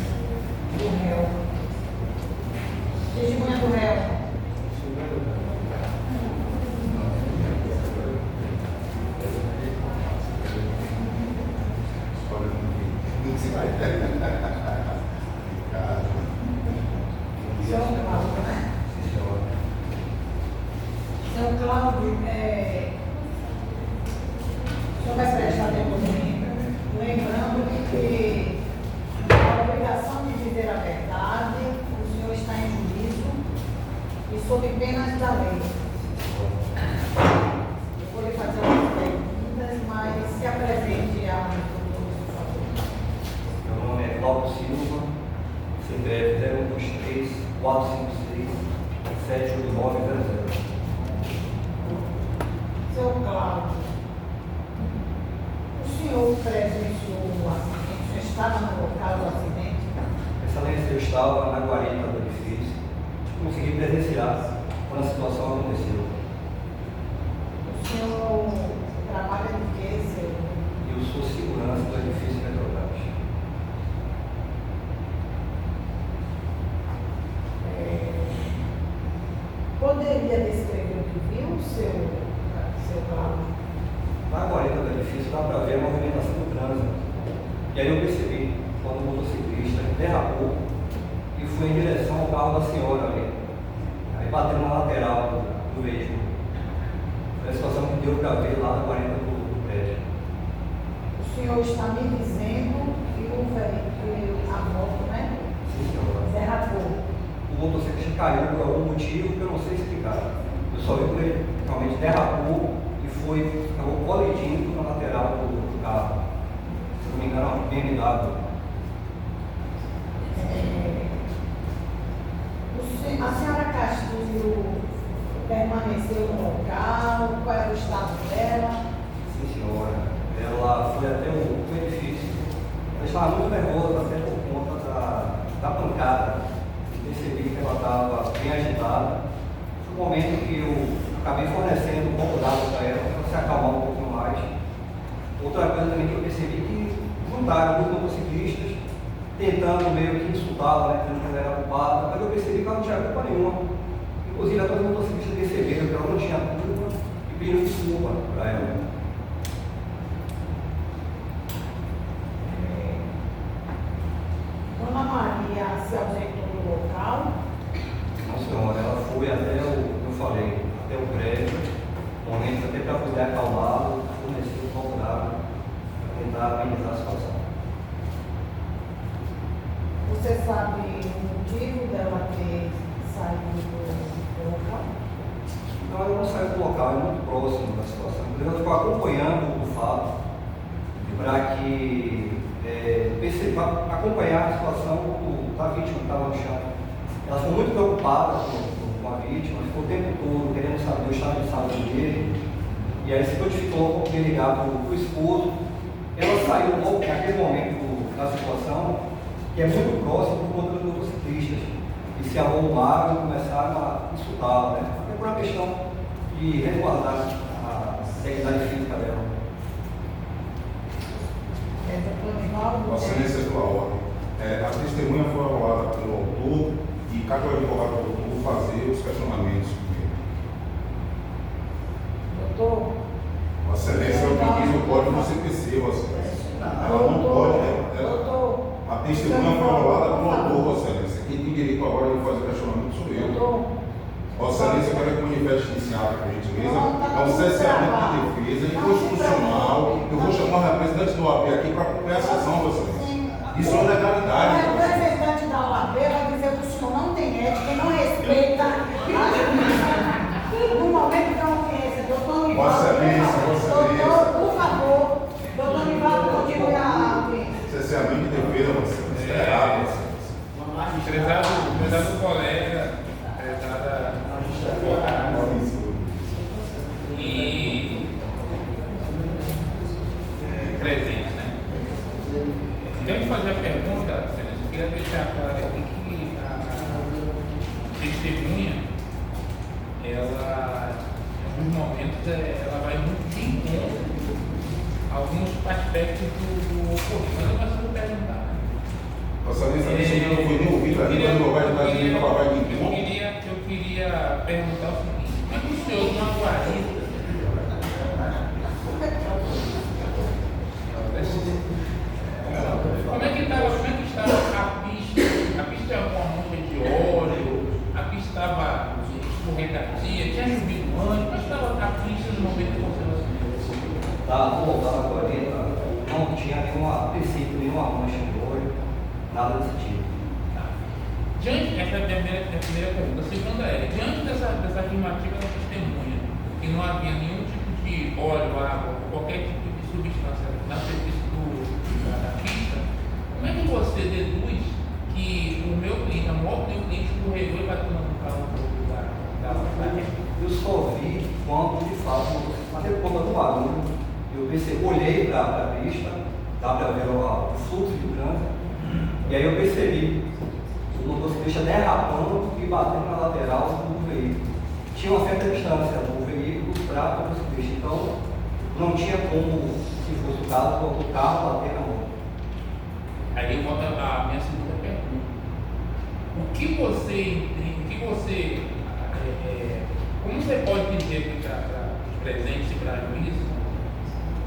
do réu. Testemunha do réu. Senhor Cláudio, o senhor vai prestar depoimento, lembrando que a obrigação de dizer a verdade, o senhor está em juízo e sob penas da lei. Eu vou lhe fazer algumas perguntas, mas se apresente a por favor. Meu nome é Cláudio Silva, CPF 023 456 78900. Seu Cláudio, o senhor presenciou o acidente? O senhor estava no local do acidente? Excelência, eu estava na guarita do edifício, consegui presenciar quando a situação aconteceu. O senhor trabalha de quê, seu? Eu sou segurança do edifício Petrobras. Poderia descrever o que viu, seu Cláudio? Na guarita do edifício dá para ver a movimentação do trânsito. E aí eu percebi, quando o motociclista derrapou e foi em direção ao carro da senhora ali. Aí bateu na lateral do veículo. Foi a situação que deu para ver lá na guarita do prédio. O senhor está me dizendo que o veículo, a moto, né? Sim, senhora. Derrapou. O motociclista caiu por algum motivo que eu não sei explicar. Eu só vi que ele realmente derrapou e acabou colidindo na lateral do carro. Se não me engano, é BMW. A senhora Castilho permaneceu no local? Qual era o estado dela? Sim, senhora. Ela foi até o edifício. Ela estava muito nervosa até por conta da pancada. Percebi que ela estava bem agitada. Foi um momento que eu acabei fornecendo um pouco d'água para ela se acalmar um pouquinho mais. Outra coisa também que eu percebi que juntaram alguns motociclistas tentando meio que insultá-la, né, dizendo que ela era culpada, mas eu percebi que ela não tinha culpa nenhuma. Inclusive, até os motociclistas perceberam que ela não tinha culpa e pediram desculpa para ela. Dona Maria se ausentou do local? Não, senhora, ela foi até eu falei, até o prédio, momento até para poder acalmá-lo, fornecer um pouco d'água, para tentar amenizar a situação. Você sabe o motivo dela ter saído do local? Não, ela não saiu do local, é muito próximo da situação. Ela ficou acompanhando o fato para que acompanhar a situação da vítima que estava no chão. Ela ficou muito preocupada com a vítima, ficou o tempo todo querendo saber o estado de saúde dele, e aí se notificou para ligar para o esposo. Ela saiu logo naquele momento da situação, que é muito próximo por conta dos motociclistas, que se arrombaram e começaram a insultá-la, né? Até por uma questão de resguardar a integridade física dela. Vossa Excelência, pela ordem. A testemunha foi arrolada pelo autor e cabe ao advogado do autor fazer os questionamentos. Doutor? Vossa Excelência é o que diz o código do CPC, Vossa Excelência. Ela não pode. A testemunha foi arrolada pelo autor, Vossa Excelência. Quem tem direito agora de fazer questionamento sou eu. Vossa Excelência, eu quero que manifeste iniciado, por gentileza. É um cerceamento de defesa inconstitucional. Eu vou chamar o representante do OAB aqui para acompanhar a sessão, Vossa Excelência. Isso é legalidade. O representante da OAB vai dizer que o senhor não tem ética, não respeita a justiça. No momento da audiência, doutor Nivaldo. Vossa Excelência, doutor, por favor, doutor Nivaldo, continue a audiência. Cerceamento de defesa, Vossa Excelência. É errado, Vossa Excelência. Prezado colega, prezada e presente, né? Antes de fazer a pergunta, eu queria deixar claro aqui que a testemunha, ela, em alguns momentos, momentos ela vai muito de encontro a alguns aspectos do ocorrido. Mas eu consigo perguntar. Nossa, nessa pessoa não foi nem ouvida, ali quando vai de eu queria perguntar o seguinte: como é que o senhor, numa guarita, como é que estava a pista? A pista tinha alguma mancha de óleo? A pista estava escorregadia? Tinha chovido antes? Como é que estava a pista no momento de conservação? Tá, no local da guarita não tinha nenhuma princípio, nenhuma mancha de óleo, nada desse tipo. Diante, essa é a primeira pergunta. A segunda é, diante dessa afirmativa da testemunha, que não havia nenhum tipo de óleo, água, qualquer tipo de substância na superfície da pista, como é que você deduz que o meu cliente, a moto do meu cliente, escorregou e bateu no carro da reta? Eu só vi quando, de fato, até por conta do barulho, eu percebi, olhei para a pista, dá para ver o fluxo de trânsito, e aí eu percebi o motociclista derrapando e batendo na lateral do veículo. Tinha uma certa distância do veículo para o motociclista, então não tinha como, se fosse o caso, o carro bater na moto. Aí eu volto a minha segunda pergunta. Como você pode dizer para os presentes e para a juíza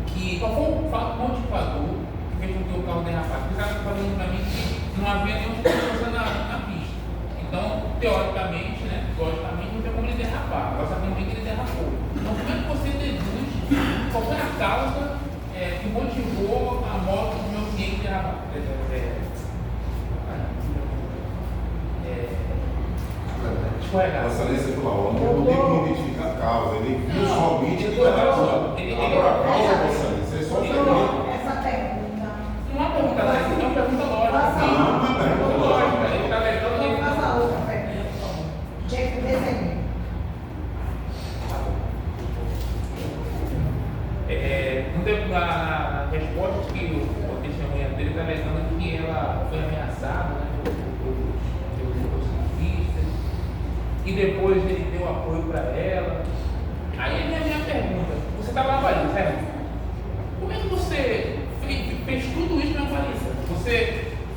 que qual foi o fato motivador que fez com que o carro derrapasse? Porque o cara está falando para mim que não havia nenhuma segurança na pista. Então, teoricamente, né, logicamente, não tem como ele derrapar. Agora sabemos bem que ele derrapou. Então, como é que você deduz qual foi a causa que motivou a moto do meu cliente derrapar? Escorregar. Nossa Excelência pela ordem, não tem como identificar a causa, ele viu somente que era só. Agora a causa, Vossa Excelência, é só saber. Essa pergunta. Não é uma pergunta técnica, é uma pergunta lógica. Não, não é pergunta lógica. Ele está levando Então faça outra pergunta. Jeito desenho. Na resposta que o testemunha dele está alegando que ela foi ameaçada, né, pelos motociclistas, e depois ele deu apoio para ela. Aí é a minha pergunta: você estava na baliza, certo? Como é que você fez tudo isso na baliza?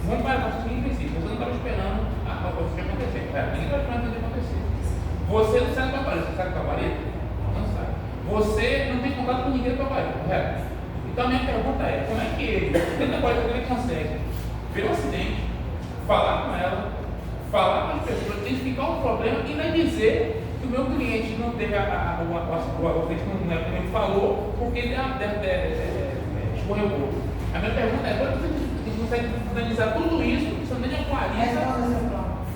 Vamos para o seguinte princípio: você não estava esperando a coisa que acontecer, certo? Ninguém estava esperando o que acontecer. Você não sai da baliza, você sai da baliza? Não sai. Você não tem contato com ninguém da baliza, correto? Então a minha pergunta é: como é que ele, dentro da baliza, ele consegue ver o acidente, falar com ela, falar com as pessoas, identificar o problema e ainda dizer que o meu cliente não teve o cliente não falou porque ele escorregou. A minha pergunta é: quando você consegue finalizar tudo isso, você não tem aquariza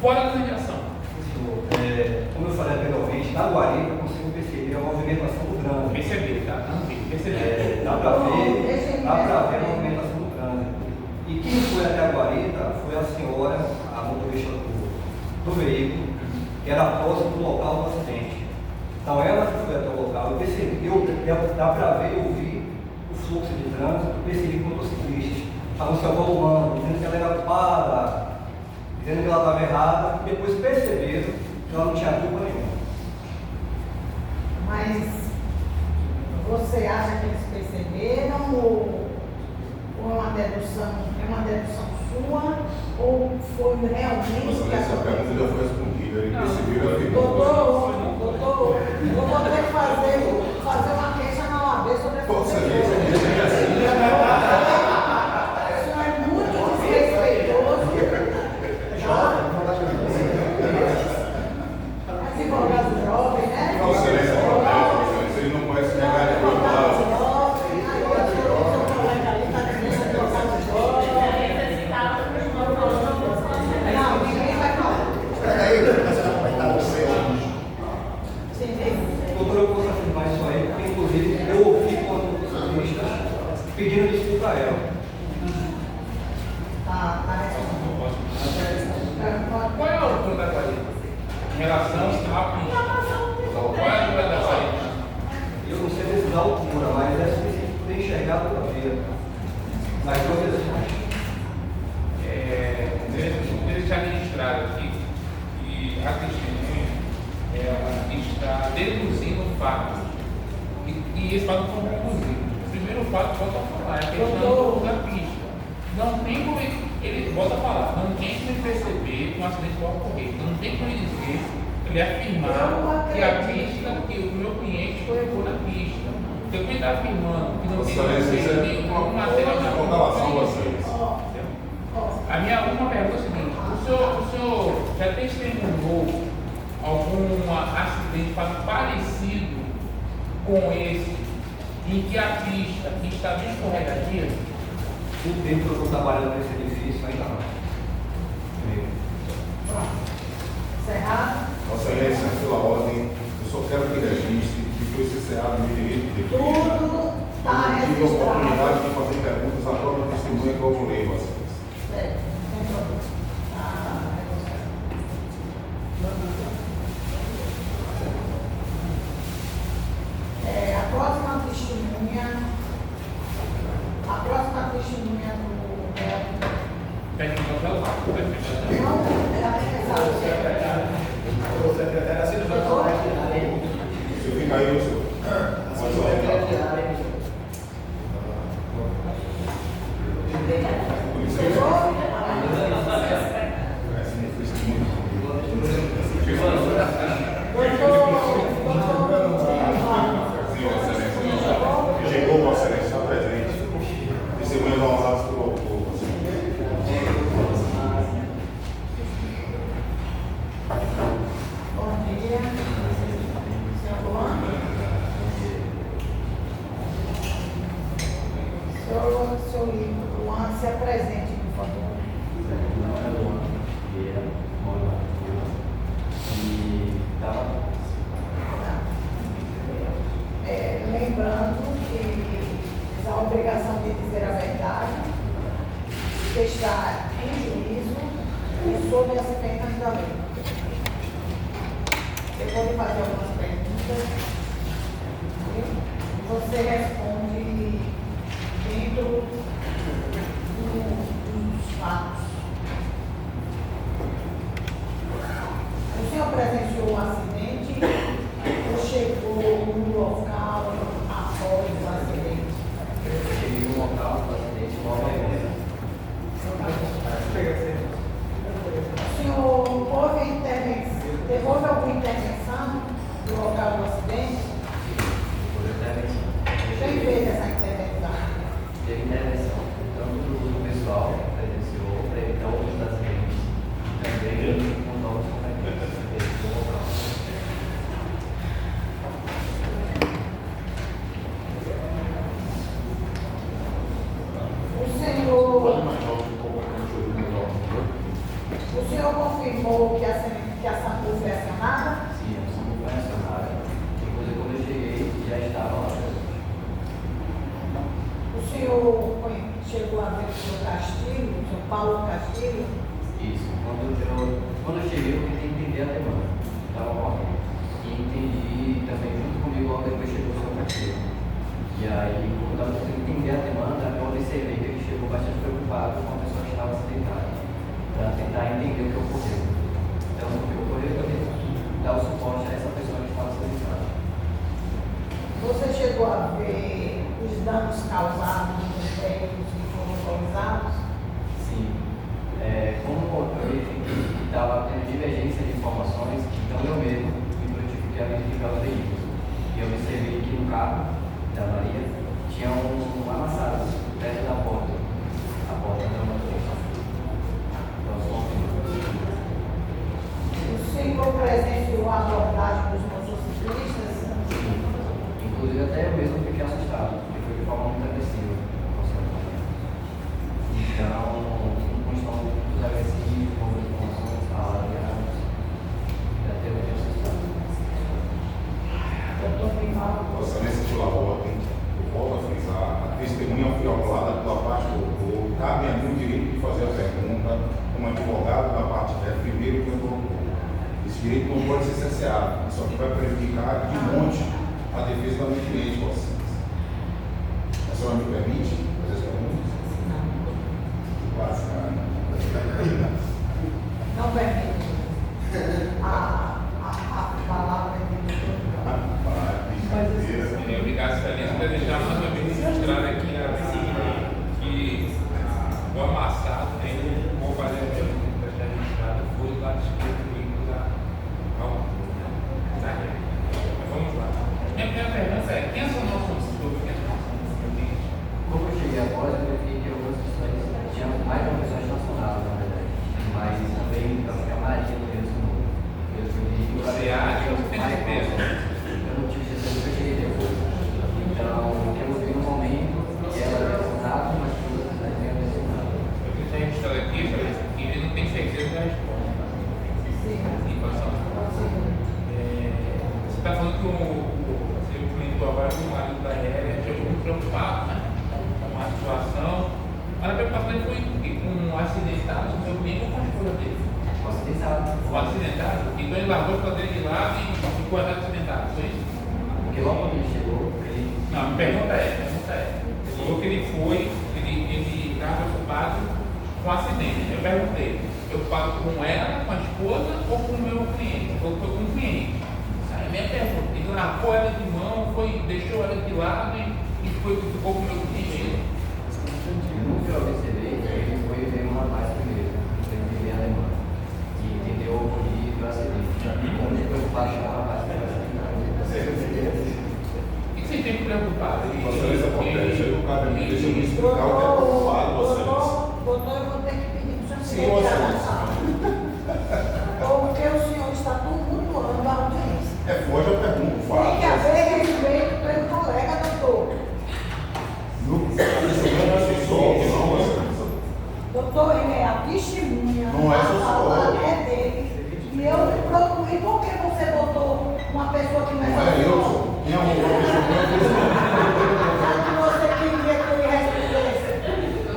fora da mediação? Como eu falei anteriormente, na guarita eu consigo perceber a movimentação do trânsito. Perceber, tá? Não vi, perceber. Dá para ver a movimentação do trânsito. E quem foi até a guarita foi a senhora, a motorista do veículo, que era próximo do local do acidente. Então ela que foi até o local, eu percebi, dá para ver, eu vi o fluxo de trânsito, eu percebi que o motociclista estavam se avolumando, dizendo que ela era culpada, dizendo que ela estava errada, e depois perceberam que ela não tinha culpa nenhuma. Mas você acha que eles perceberam ou é uma dedução sua ou foi realmente Vossa que Excelência, a pergunta já foi respondida, ele percebeu e afirmou. Doutor, eu vou ter que fazer uma queixa na OAB sobre essa Vossa pessoa. Excelência, Isso é muito desrespeitoso. Advogado jovem, né? Vossa Excelência, ele não conhece negar de advogado. Não, ninguém vai falar. Doutor, eu posso afirmar isso aí, porque inclusive eu ouvi quando o motorista pedindo desculpa a ela. Tá Qual é a altura da guarita? Em relação à pista. Qual é a altura da guarita? Eu não sei precisar a altura, mas é suficiente para enxergar toda a vida. Nas duas direções. Deixar registrado aqui que a testemunha ela está deduzindo fatos E esse fato foi conduzido. O primeiro fato, volta a falar, é a questão da pista. Não tem como ele volta a falar, não tem como perceber que um acidente vai ocorrer. Não tem como ele dizer, ele afirmar que a pista, que o meu cliente escorregou na pista. Porque quem está afirmando que não tem nenhum material na relação a minha última pergunta é a seguinte: o senhor já testemunhou algum acidente parecido com esse, em que a pista estava escorregadia? O tempo que eu estou trabalhando nesse edifício ainda não. Encerrado? Vossa Excelência, pela ordem, eu só quero que registre que foi cerceado meu direito de defesa. Tudo está Eu tive a oportunidade registrado. de fazer perguntas à própria testemunha que eu julguei, Vossa Excelência. Certo, sem problema. Tá negociado. A próxima testemunha do réu. Pede para o celular. Não, ela tem pensado. O secretário assina o jornal. Se eu ficar aí, eu sou. Chegou, Vossa Excelência, está presente. Testemunhas honradas pelo autor, Vossa Bom dia. Senhor Luan. Senhor Luan, se apresente, por favor. Meu nome é Luan Vieira, moro na Vila. E estava. Lembrando que a obrigação de dizer a verdade, que está em juízo e sob as penas da lei. Eu vou lhe fazer algumas perguntas. Você responde dentro dos fatos. O senhor presenciou o acidente ou chegou no local após o acidente? Eu cheguei no local do acidente logo aí. O senhor teve alguma intervenção no local do acidente? Por intervenção. Quem fez essa intervenção? Teve intervenção. Tanto do pessoal que presenciou para evitar outros acidentes. Também com novos competentes do local. O senhor confirmou que a SAMU foi acionada? Sim, a SAMU foi acionada. Inclusive, quando eu cheguei, já estava lá. O senhor chegou a ver o senhor Castilho, o senhor Paulo Castilho? Isso. Quando eu cheguei, eu tentei entender a demanda. Estava correndo. E entendi também, junto comigo, logo depois chegou o seu Castilho. E aí, quando eu estava tentando entender a demanda, eu observei que ele chegou bastante preocupado com a pessoa que estava acidentada, para tentar entender o que ocorreu. Então, o que ocorreu também dar o suporte a essa pessoa que estava acidentada. Você chegou a ver os danos causados nos veículos que foram localizados? Sim. Como eu vi que estava tendo divergência de informações, então eu mesmo me prontifiquei a verificar os veículos. E eu observei que no carro da Maria tinha um amassado perto da porta. A porta da motorista. O senhor presenciou a abordagem dos motociclistas? Sim. Inclusive até eu mesmo fiquei assustado, porque foi de forma muito agressiva. Então, um questão muito agressivo, com informações, faladas, já teve um assustado. Doutor Grimaldo. Vossa Excelência, pela ordem, eu volto a frisar, a testemunha foi abalada pela parte do autor, cabe a mim o direito de fazer a pergunta, como advogado da parte dela, primeiro que eu autor. Esse direito não pode ser cerceado, isso aqui vai prejudicar de monte a defesa da minha cliente, Vossa Excelência. A senhora me permite fazer as perguntas? Não permite. A palavra é de doutor. É obrigação Excelência, vai deixar mais uma vez registrado aqui que o amassado, né, vou fazer a pergunta para deixar registrado, foi do lado esquerdo do veículo da rede. Vamos lá. Minha primeira pergunta é: quem são nossos clientes? Como eu cheguei após, eu verifiquei que algumas questões tinham mais de uma pessoa nacional, na verdade. Mas também para ficar mais de mesmo. Você acha que você tem certeza? Eu não tive certeza que eu cheguei depois. Então, eu vi no momento que ela era mencionada, mas tudo não tinha mencionado. Eu tenho que registrar aqui, que ele não tem certeza da resposta. Sim. Você está falando que o cliente agora, o marido da Hélia, chegou muito preocupado, né? Com a situação. Mas a preocupação dele foi com um acidentado, o seu cliente ou com a esposa dele? Acidentado. Um acidentado? Então ele largou a cadeira de lado e ficou acidentado, foi isso? Porque logo quando ele chegou, ele... Não, a pergunta é. Ele falou que ele estava preocupado com o acidente. Eu perguntei, preocupado com ela, com a esposa ou com o meu cliente? Ele falou que foi com o cliente. Aí minha pergunta, ele largou ela de mão, deixou ela de lado e ficou com o meu cliente? No que eu observei, ele foi ver um rapaz primeiro, foi entender alemão, e entendeu o motivo do acidente. Então, depois baixou o rapaz para O que você tem preocupado? Vocês acontece, o cara me deixa me explicar o que é preocupado, vocês. Doutor, eu vou ter que pedir para o Sim, senhor vocês. retirar da sala. Porque o senhor está tumultuando a audiência. Hoje eu pergunto, fala. Tem que haver respeito pelo colega, doutor. Doutor, ele é a testemunha. Não é a só fala senhor. é dele. E eu procurei, por que você botou uma pessoa que não é Não é só eu, quem é uma pessoa que você queria que ele respondesse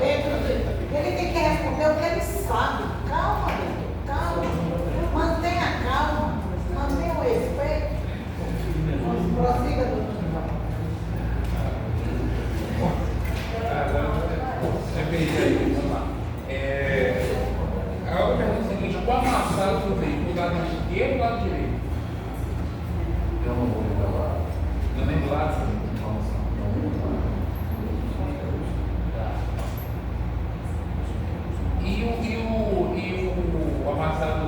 dentro dele. Ele tem que responder o que ele sabe. Calma, doutor, calma. Mantenha a calma, mantenha o respeito. Prossiga, doutor. Vamos lá. A outra pergunta é a seguinte: qual amassado do veículo, do lado esquerdo ou do lado direito? Eu não vou lembrar lá. Não lembro do lado? E o amassado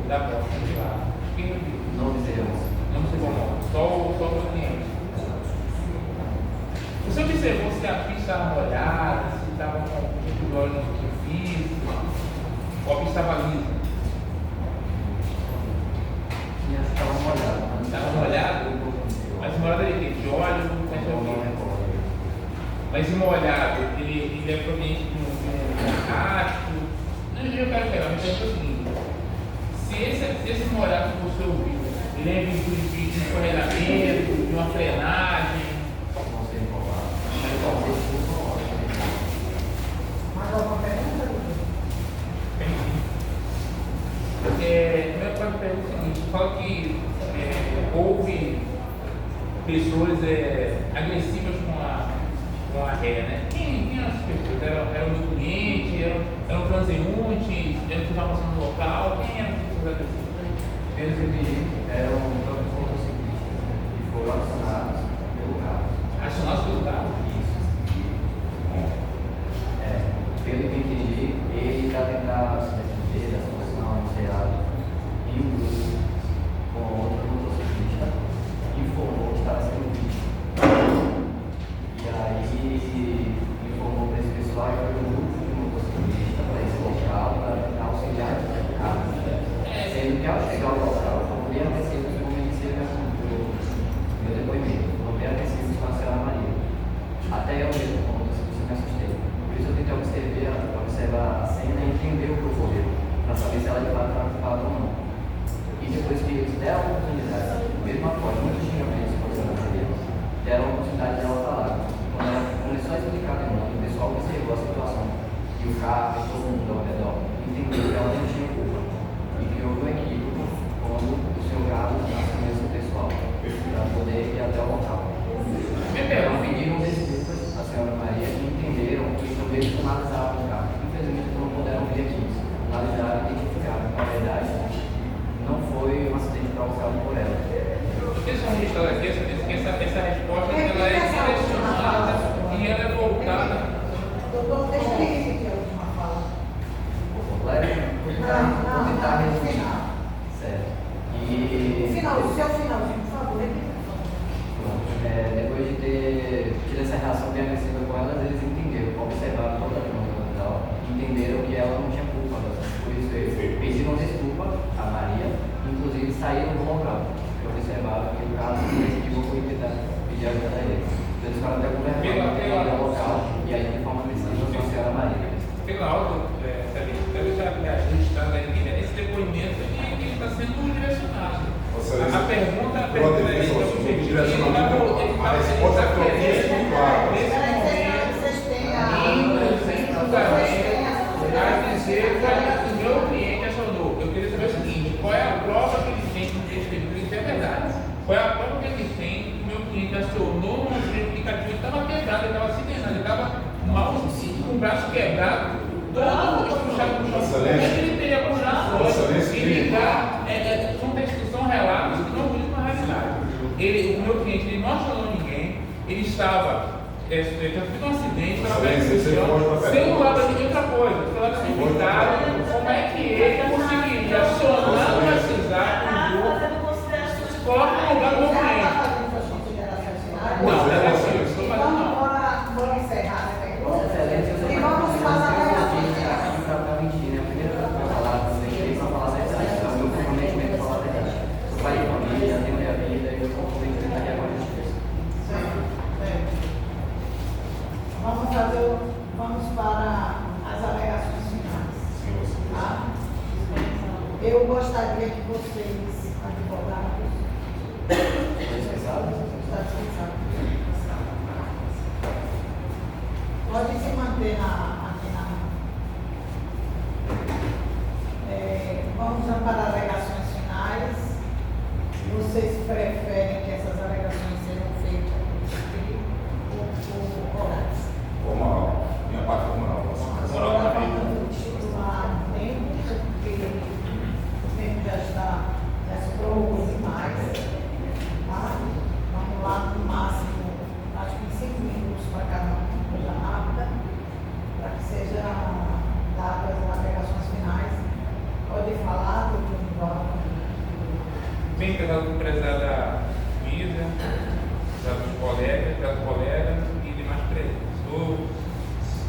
da porta de lado? Quem viu? Não observamos. Não se incomodou, só o cliente. Você observou se a pista estava molhada, se estava com algum tipo de óleo no superfície, ou a pista estava lisa? Sim, acho que estava molhado. Estava molhado? Mas molhado ele tem de óleo, mas molhado, ele é proveniente de um rastro. Eu quero pegar, mas é o seguinte: se esse molhado que você ouviu, ele é vindo de um escorregamento, de uma frenagem. Não sei falar. Mais alguma pergunta, doutor? Minha próxima pergunta é a seguinte: fala que houve pessoas agressivas com a ré, né? Quem eram essas pessoas? Era o meu cliente? Eram transeuntes? Eram que estavam passando no local? Quem eram essas pessoas agressivas? Pelo que eu entendi, eram próprios motociclistas que foram acionados pelo carro. Acionados pelo carro? Isso. Pelo que eu entendi, ele para tentar se defender da situação encerrada em um grupo com outro motociclista, informou que estava sendo vítima. E aí informou para esse pessoal que foi um grupo de motociclista para esse local para tentar auxiliar o carro. Sendo que ao chegar ao local, a mulher vai ser deixar um registrado aqui, essa resposta ela é direcionada e ela é voltada. Doutor, deixa eu repetir a última fala. Vou tentar resumir. Certo. O seu finalzinho, por favor, repita. Depois de ter tido essa relação bem agressiva com elas, eles entenderam, observaram toda a demanda dela, entenderam que ela não tinha culpa dessas coisas. Eles pediram desculpa a Maria, inclusive saíram do local, porque observaram que o caso se equivocou e pedir ajuda a eles. Então eles ficaram até com vergonha de ir ao local e aí de forma agressiva associaram a Maria. Pela aula, deve estar registrado aí, né? Esse depoimento ele está sendo direcionado. A pergunta é a resposta que eu fiz é clara. A dizer que o meu cliente acionou. Eu queria saber o seguinte: qual é a prova que ele tem que isso é verdade? Qual é a prova que ele tem que o meu cliente acionou um aplicativo? Ele estava quebrado, ele estava acidentado, ele estava mal, com o braço quebrado, todo estruchado no chão. Ele teria condições de ligar, são relatos que não dizem uma realidade. O meu cliente ele não acionou ninguém, ele estava. Já teve um acidente, estava sem o lado de outra coisa, pelo lado de como é que ele conseguiria acionar o WhatsApp, coloca no lugar do cliente. Não, é assim, eu estou fazendo não. Vamos encerrar essa pergunta. E vamos passar a para mentir, né? A primeira coisa que eu falar, vocês só falar a verdade, então o meu comprometimento é falar a verdade. Eu pai de família, tenho minha vida e eu sou comprometimento aqui agora. Vamos para as alegações finais. Tá? Eu gostaria que vocês, advogados, pode se manter aqui na. Vamos para alegações finais. Vocês preferem que essas alegações sejam feitas por orais? Moral. Minha parte é moral. Agora vamos estipular tempo, porque o tempo já se prorrogou demais. Tá? Vamos lá no máximo, acho que 5 minutos para cada uma coisa rápida, para que seja dadas as alegações finais. Pode falar, doutor Nivaldo. Bem tratado com prezada Luísa, dos colegas e demais presentes.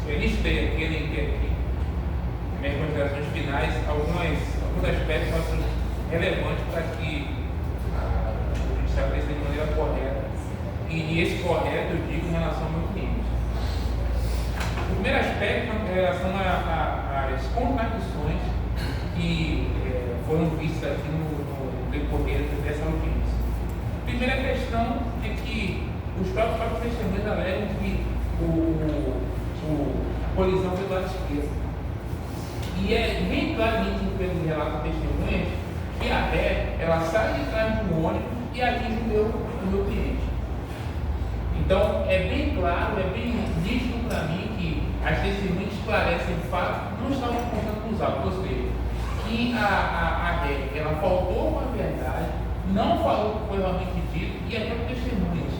Eu listei aqui, minhas considerações finais, alguns aspectos relevantes para que a gente estabeleça de maneira correta. E esse correto eu digo em relação ao meu cliente. O primeiro aspecto é em relação às contradições que foram vistas aqui no decorrer dessa audiência. A primeira questão é que os próprios testemunhos alegam que a colisão foi do lado esquerdo. E é bem claramente pelo relato de testemunhas que a ré, ela sai de trás do ônibus e atinge o meu cliente. Então, é bem claro, é bem nítido para mim que as testemunhas esclarecem o fato que não estavam contando com os autos, ou seja, que a ré, ela faltou com a verdade, não falou o que foi realmente dito e até as testemunhas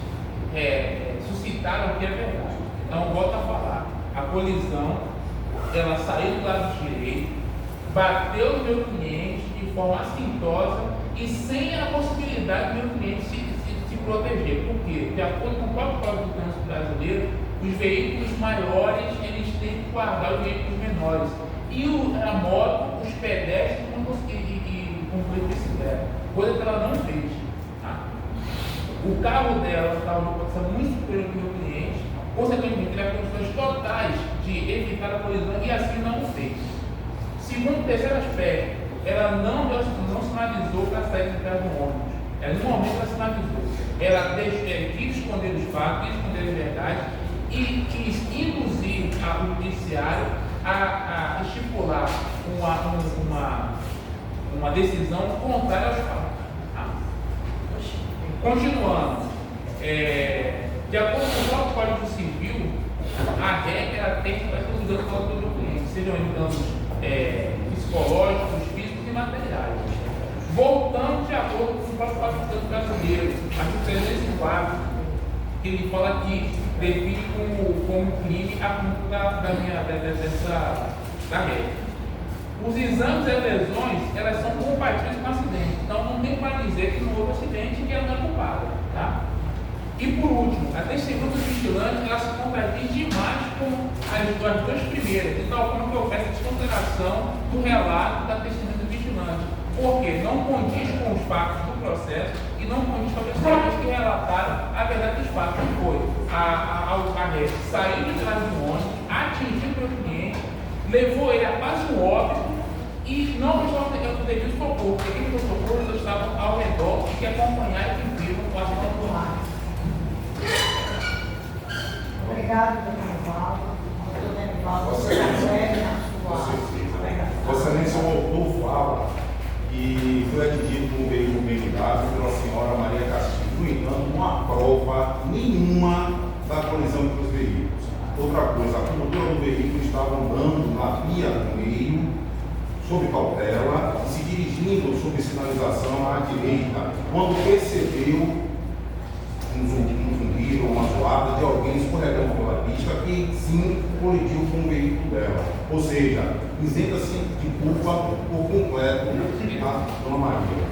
suscitaram o que é verdade. Então, volto a falar, a colisão, ela saiu do lado direito, bateu no meu cliente de forma assintosa e sem a possibilidade do meu cliente se proteger. Por quê? De acordo com o próprio Código do Trânsito brasileiro, os veículos maiores, eles têm que guardar os veículos menores. E a moto, os pedestres não conseguiram cumprir a bicicleta, coisa que ela não fez. Tá? O carro dela estava numa condição muito superior ao meu cliente, consequentemente, ele teve condições totais de evitar a colisão e assim não o fez. Segundo o terceiro aspecto, ela não sinalizou para sair de trás do ônibus. Ela, no momento, ela sinalizou. Ela quis esconder os fatos, quis esconder a verdade e quis induzir o judiciário a estipular uma decisão contrária aos fatos. Tá? Continuando. De acordo com o próprio Código Civil, a regra tem que estar usando para todo o cliente, sejam danos psicológicos, físicos e materiais. Voltando de acordo com o próprio Estatuto Brasileiro, artigo 304, que ele fala que define como crime a conduta da regra. Os exames e as lesões, elas são compatíveis com o acidente. Então, não tem para dizer que não houve acidente e que ela não é culpada. Tá? E, por último, a testemunha do vigilante, ela se contradiz demais com as duas primeiras, de tal forma que eu peço a desconsideração do relato da testemunha do vigilante, porque não condiz com os fatos do processo e não condiz com as testemunhas que relataram a verdade dos fatos, que foi a rede saiu de trás do ônibus, atingiu o meu cliente, levou ele a quase um óbito e não prestou o devido socorro, porque quem prestou socorro estavam ao redor e que acompanharam e que viram o acidente do mar. Obrigado, Denivaldo. Doutor Denivaldo, você já segue na sua pregação. Vossa Excelência, o autor fala que foi atingido por um veículo blindado pela senhora Maria Castilho. No entanto, não há prova nenhuma da colisão entre os veículos. Outra coisa, a condutora do veículo estava andando na via do meio, sob cautela, e se dirigindo sob sinalização à direita, quando percebeu um zumbido ou uma zoada de alguém escorregando pela pista que sim colidiu com o veículo dela. Ou seja, isenta-se de culpa por completo a Dona Maria.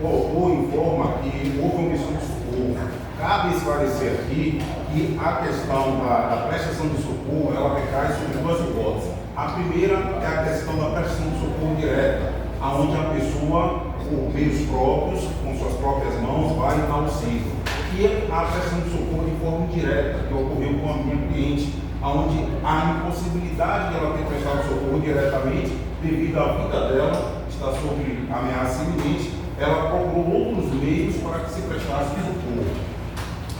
O autor informa que houve omissão de socorro. Cabe esclarecer aqui que a questão da prestação de socorro, ela recai sobre duas hipóteses. A primeira é a questão da prestação de socorro direta, onde a pessoa, por meios próprios, com suas próprias mãos, vai dar auxílio. E a prestação de socorro de forma indireta, que ocorreu com a minha cliente, onde a impossibilidade de ela ter prestado socorro diretamente, devido à vida dela estar sob ameaça iminente, ela procurou outros meios para que se prestasse socorro.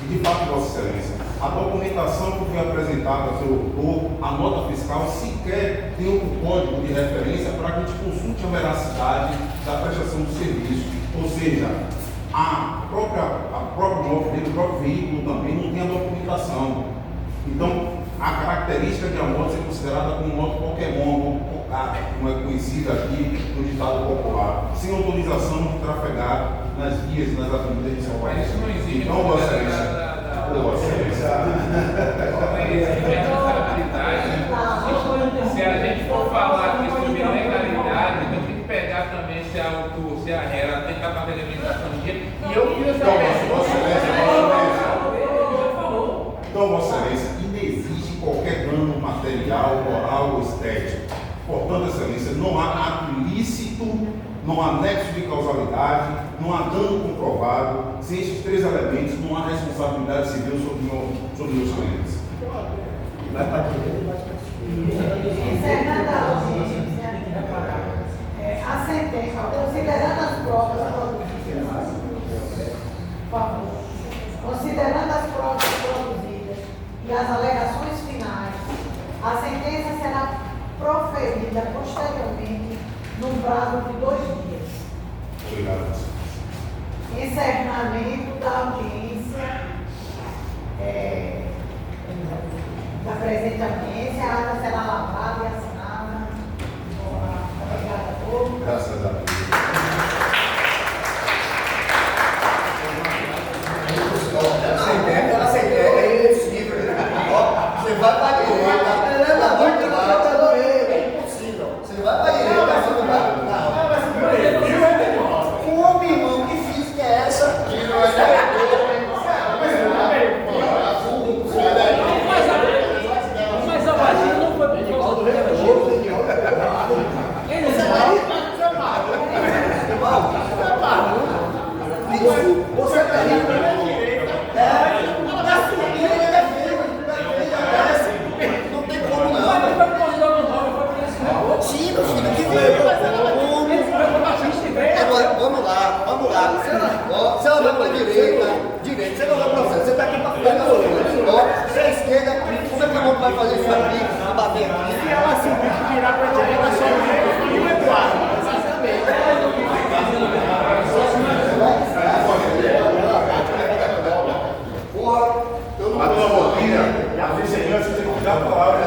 E de fato, Vossa Excelência, a documentação que foi apresentada pelo autor, a nota fiscal, sequer tem um código de referência para que a gente consulte a veracidade da prestação do serviço. Ou seja, a própria moto dele, o próprio veículo também não tem a documentação. Então, a característica de a moto ser considerada como moto Pokémon, como é conhecida aqui no ditado popular, sem autorização de trafegar nas vias e nas avenidas de São Paulo. Mas isso não existe. Então, Vossa Excelência, se a gente for falar que sobre legalidade, então tem que pegar também se a autor, se a rera tem que estar fazendo a limitação de dia. E eu fiz essa Então, Vossa Excelência, inexiste qualquer dano material, moral ou estético. Portanto, Excelência, não há ato ilícito, não há nexo de causalidade, não há dano comprovado. Sem esses três elementos, não há responsabilidade civil sobre meus clientes. Vai para a direita e vai para a esquerda. Encerrando a audiência, a sentença, considerando as provas produzidas, por favor, considerando as provas produzidas e as alegações finais, a sentença será proferida posteriormente num prazo de 2 dias. Obrigado, Vossa Excelência. Encerramento da audiência, da presente audiência, a ata será lavrada e assinada. Obrigada a todos. Graças a Deus. Ela aceita, é impossível. Você vai para a direita. É impossível. Você vai para a direita, você não vai. Como, irmão, que física é essa? Mas a vagina não foi por causa do relógio. Você está aí. Não tem como não. Sim, meu filho, que veio. Agora, vamos lá. Você olhou para a direita. Você não vai para você. Você está aqui para pegar o olho. Você é esquerda. Como é que a mão vai fazer isso aqui? Bater aqui. Se ela se virar para a direita, ela só vai e o Eduardo. A tua boquinha, a vizinhança tem que dar a palavra.